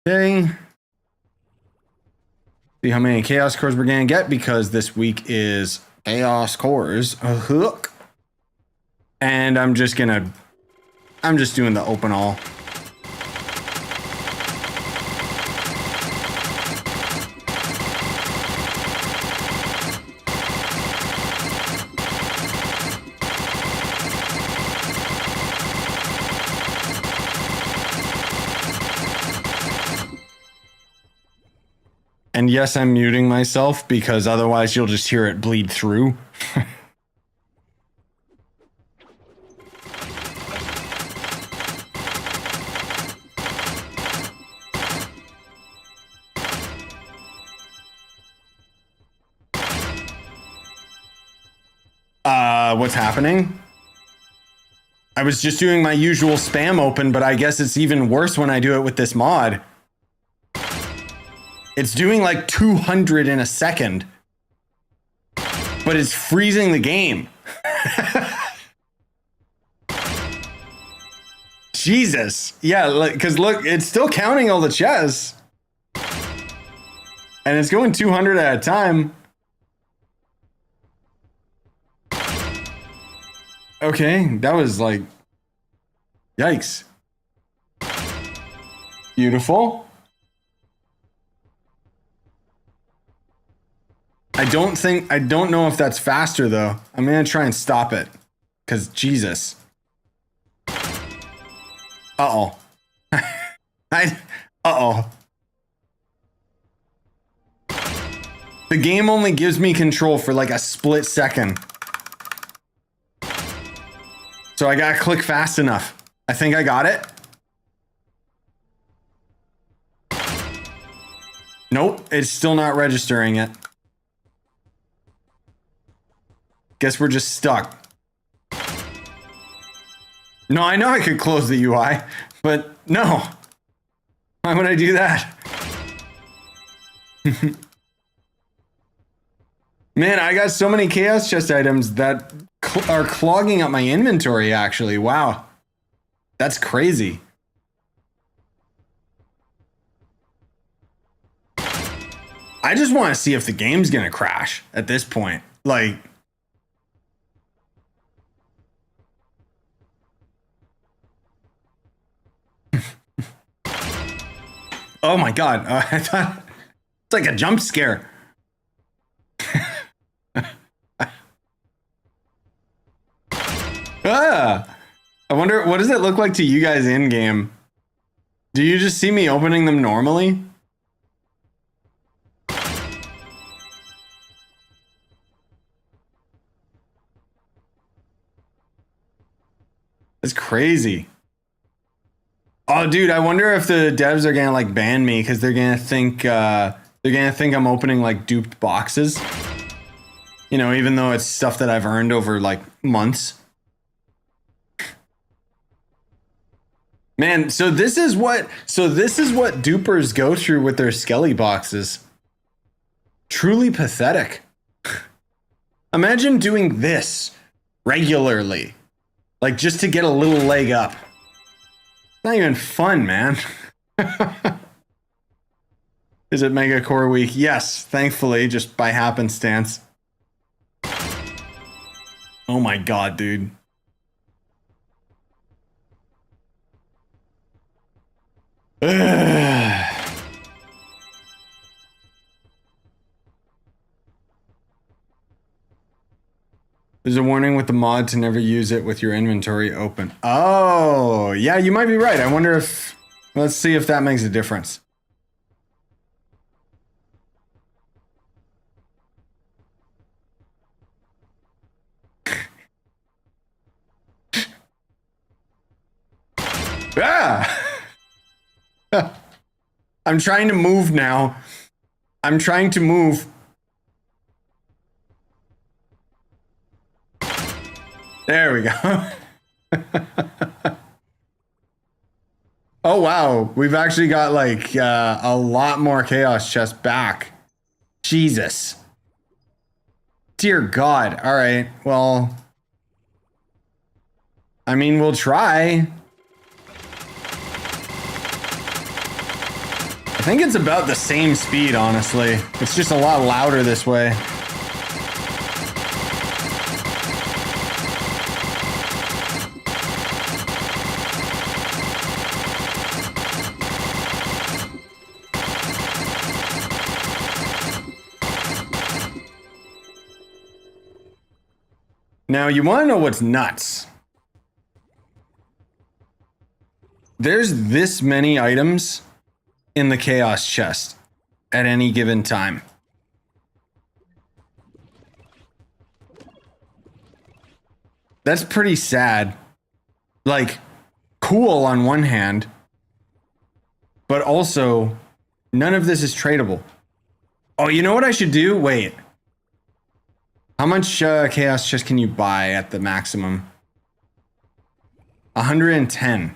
Okay. See how many chaos cores we're gonna get because this week is chaos cores. A hook. And I'm just doing the open all. And yes, I'm muting myself because otherwise you'll just hear it bleed through. What's happening? I was just doing my usual spam open, but I guess it's even worse when I do it with this mod. It's doing like 200 in a second, but it's freezing the game. Jesus. Yeah, because look, it's still counting all the chests. And it's going 200 at a time. Okay, that was like... yikes. Beautiful. I don't know if that's faster though. I'm gonna try and stop it. Cause Jesus. Uh-oh. Uh-oh. The game only gives me control for like a split second. So I gotta click fast enough. I think I got it. Nope, it's still not registering it. Guess we're just stuck. No, I know I could close the UI, but no. Why would I do that? Man, I got so many chaos chest items that are clogging up my inventory, actually. Wow. That's crazy. I just want to see if the game's going to crash at this point. Like... Oh my god. I thought... It's like a jump scare. Ah, I wonder, what does it look like to you guys in game? Do you just see me opening them normally? That's crazy. Oh, dude, I wonder if the devs are gonna like ban me because they're gonna think I'm opening like duped boxes. You know, even though it's stuff that I've earned over like months. Man, so this is what dupers go through with their Skelly boxes. Truly pathetic. Imagine doing this regularly. Like just to get a little leg up. Not even fun, man. Is it Mega Core Week? Yes, thankfully, just by happenstance. Oh my god, dude. Ugh. There's a warning with the mod to never use it with your inventory open. Oh, yeah, you might be right. I wonder if... Let's see if that makes a difference. Ah! I'm trying to move now. I'm trying to move. There we go. Oh, wow. We've actually got like a lot more chaos chests back. Jesus. Dear God. All right. Well, I mean, we'll try. I think it's about the same speed, honestly. It's just a lot louder this way. Now, you want to know what's nuts? There's this many items in the chaos chest at any given time. That's pretty sad. Like, cool on one hand, but also none of this is tradable. Oh, you know what I should do? Wait. How much chaos chest can you buy at the maximum? 110.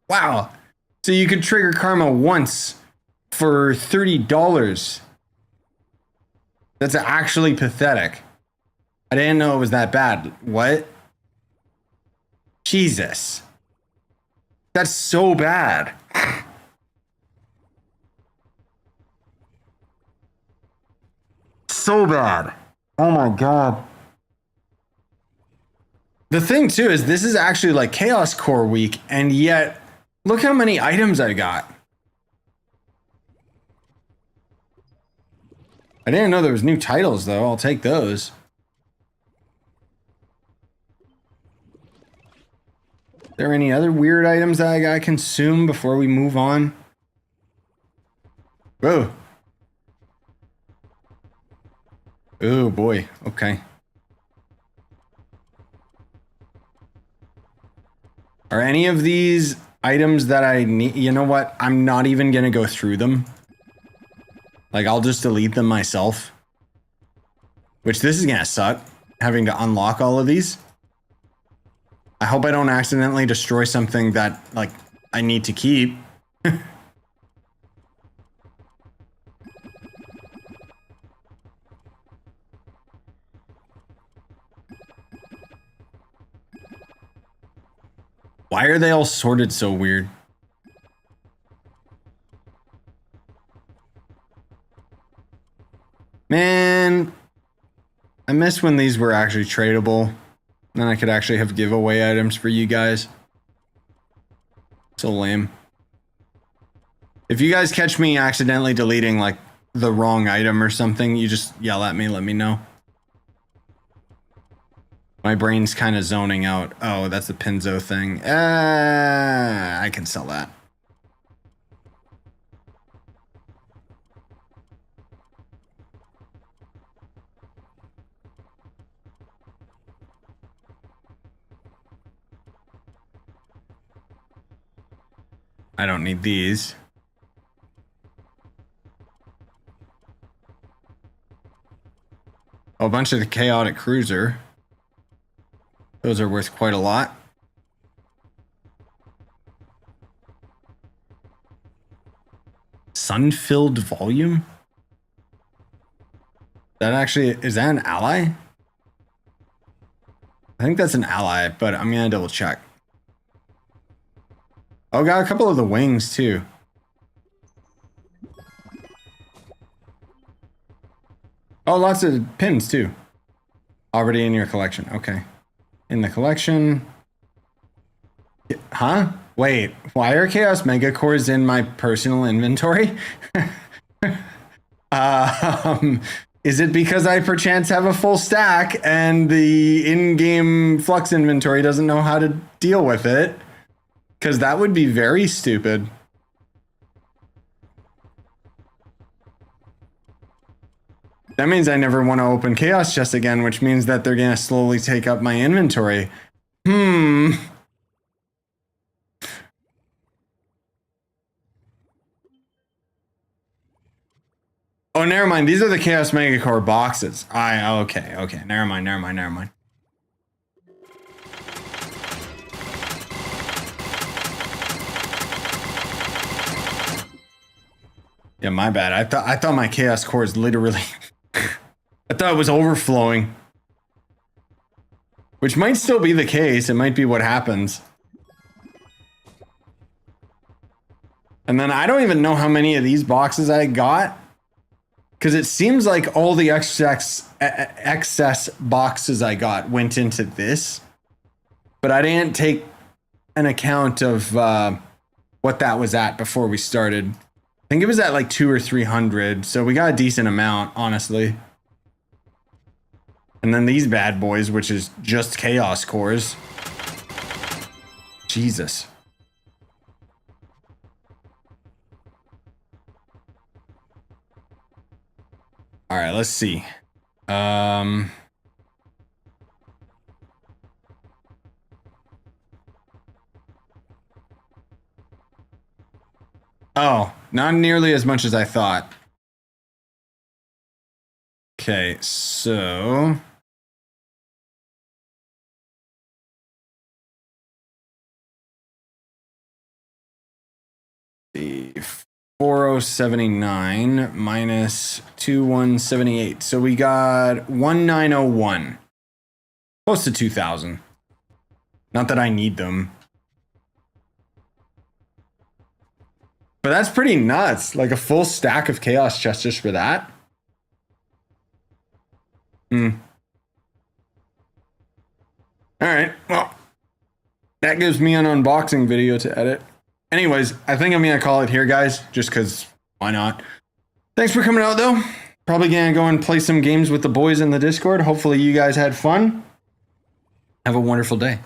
Wow. So you could trigger karma once for $30. That's actually pathetic. I didn't know it was that bad. What? Jesus. That's so bad. So bad. Oh my god. The thing too is this is actually like Chaos Core week, and yet look how many items I got. I didn't know there was new titles though. I'll take those. Are there any other weird items that I gotta consume before we move on? Whoa. Oh boy, okay. Are any of these items that I need? You know what? I'm not even gonna go through them. Like, I'll just delete them myself. Which, this is gonna suck, having to unlock all of these. I hope I don't accidentally destroy something that, like, I need to keep. Why are they all sorted so weird? Man, I miss when these were actually tradable. Then I could actually have giveaway items for you guys. So lame. If you guys catch me accidentally deleting like the wrong item or something, you just yell at me, let me know. My brain's kind of zoning out. Oh, that's the Pinzo thing. I can sell that. I don't need these. Oh, a bunch of the Chaotic Cruiser. Those are worth quite a lot. Sun-filled volume? That actually, is that an ally? I think that's an ally, but I'm gonna double check. Oh, got a couple of the wings too. Oh, lots of pins too. Already in your collection, okay. In the collection. Huh? Wait, why are Chaos Mega Cores in my personal inventory? Is it because I perchance have a full stack and the in-game Flux inventory doesn't know how to deal with it? Because that would be very stupid. That means I never want to open Chaos Chest again, which means that they're going to slowly take up my inventory. Oh, never mind. These are the Chaos Mega Core boxes. Okay. Never mind. Yeah, my bad. I thought my Chaos Cores literally I thought it was overflowing. Which might still be the case. It might be what happens. And then I don't even know how many of these boxes I got. Because it seems like all the excess boxes I got went into this. But I didn't take an account of what that was at before we started. I think it was at like 200 or 300. So we got a decent amount, honestly. And then these bad boys, which is just Chaos Cores. Jesus. All right, let's see. Oh, not nearly as much as I thought. Okay, so the 4079 minus 2178. So we got 1901. Close to 2000. Not that I need them. But that's pretty nuts. Like a full stack of Chaos Chests just for that. Alright, well, that gives me an unboxing video to edit. Anyways, I think I'm gonna call it here, guys, just because why not? Thanks for coming out, though. Probably gonna go and play some games with the boys in the Discord. Hopefully you guys had fun. Have a wonderful day.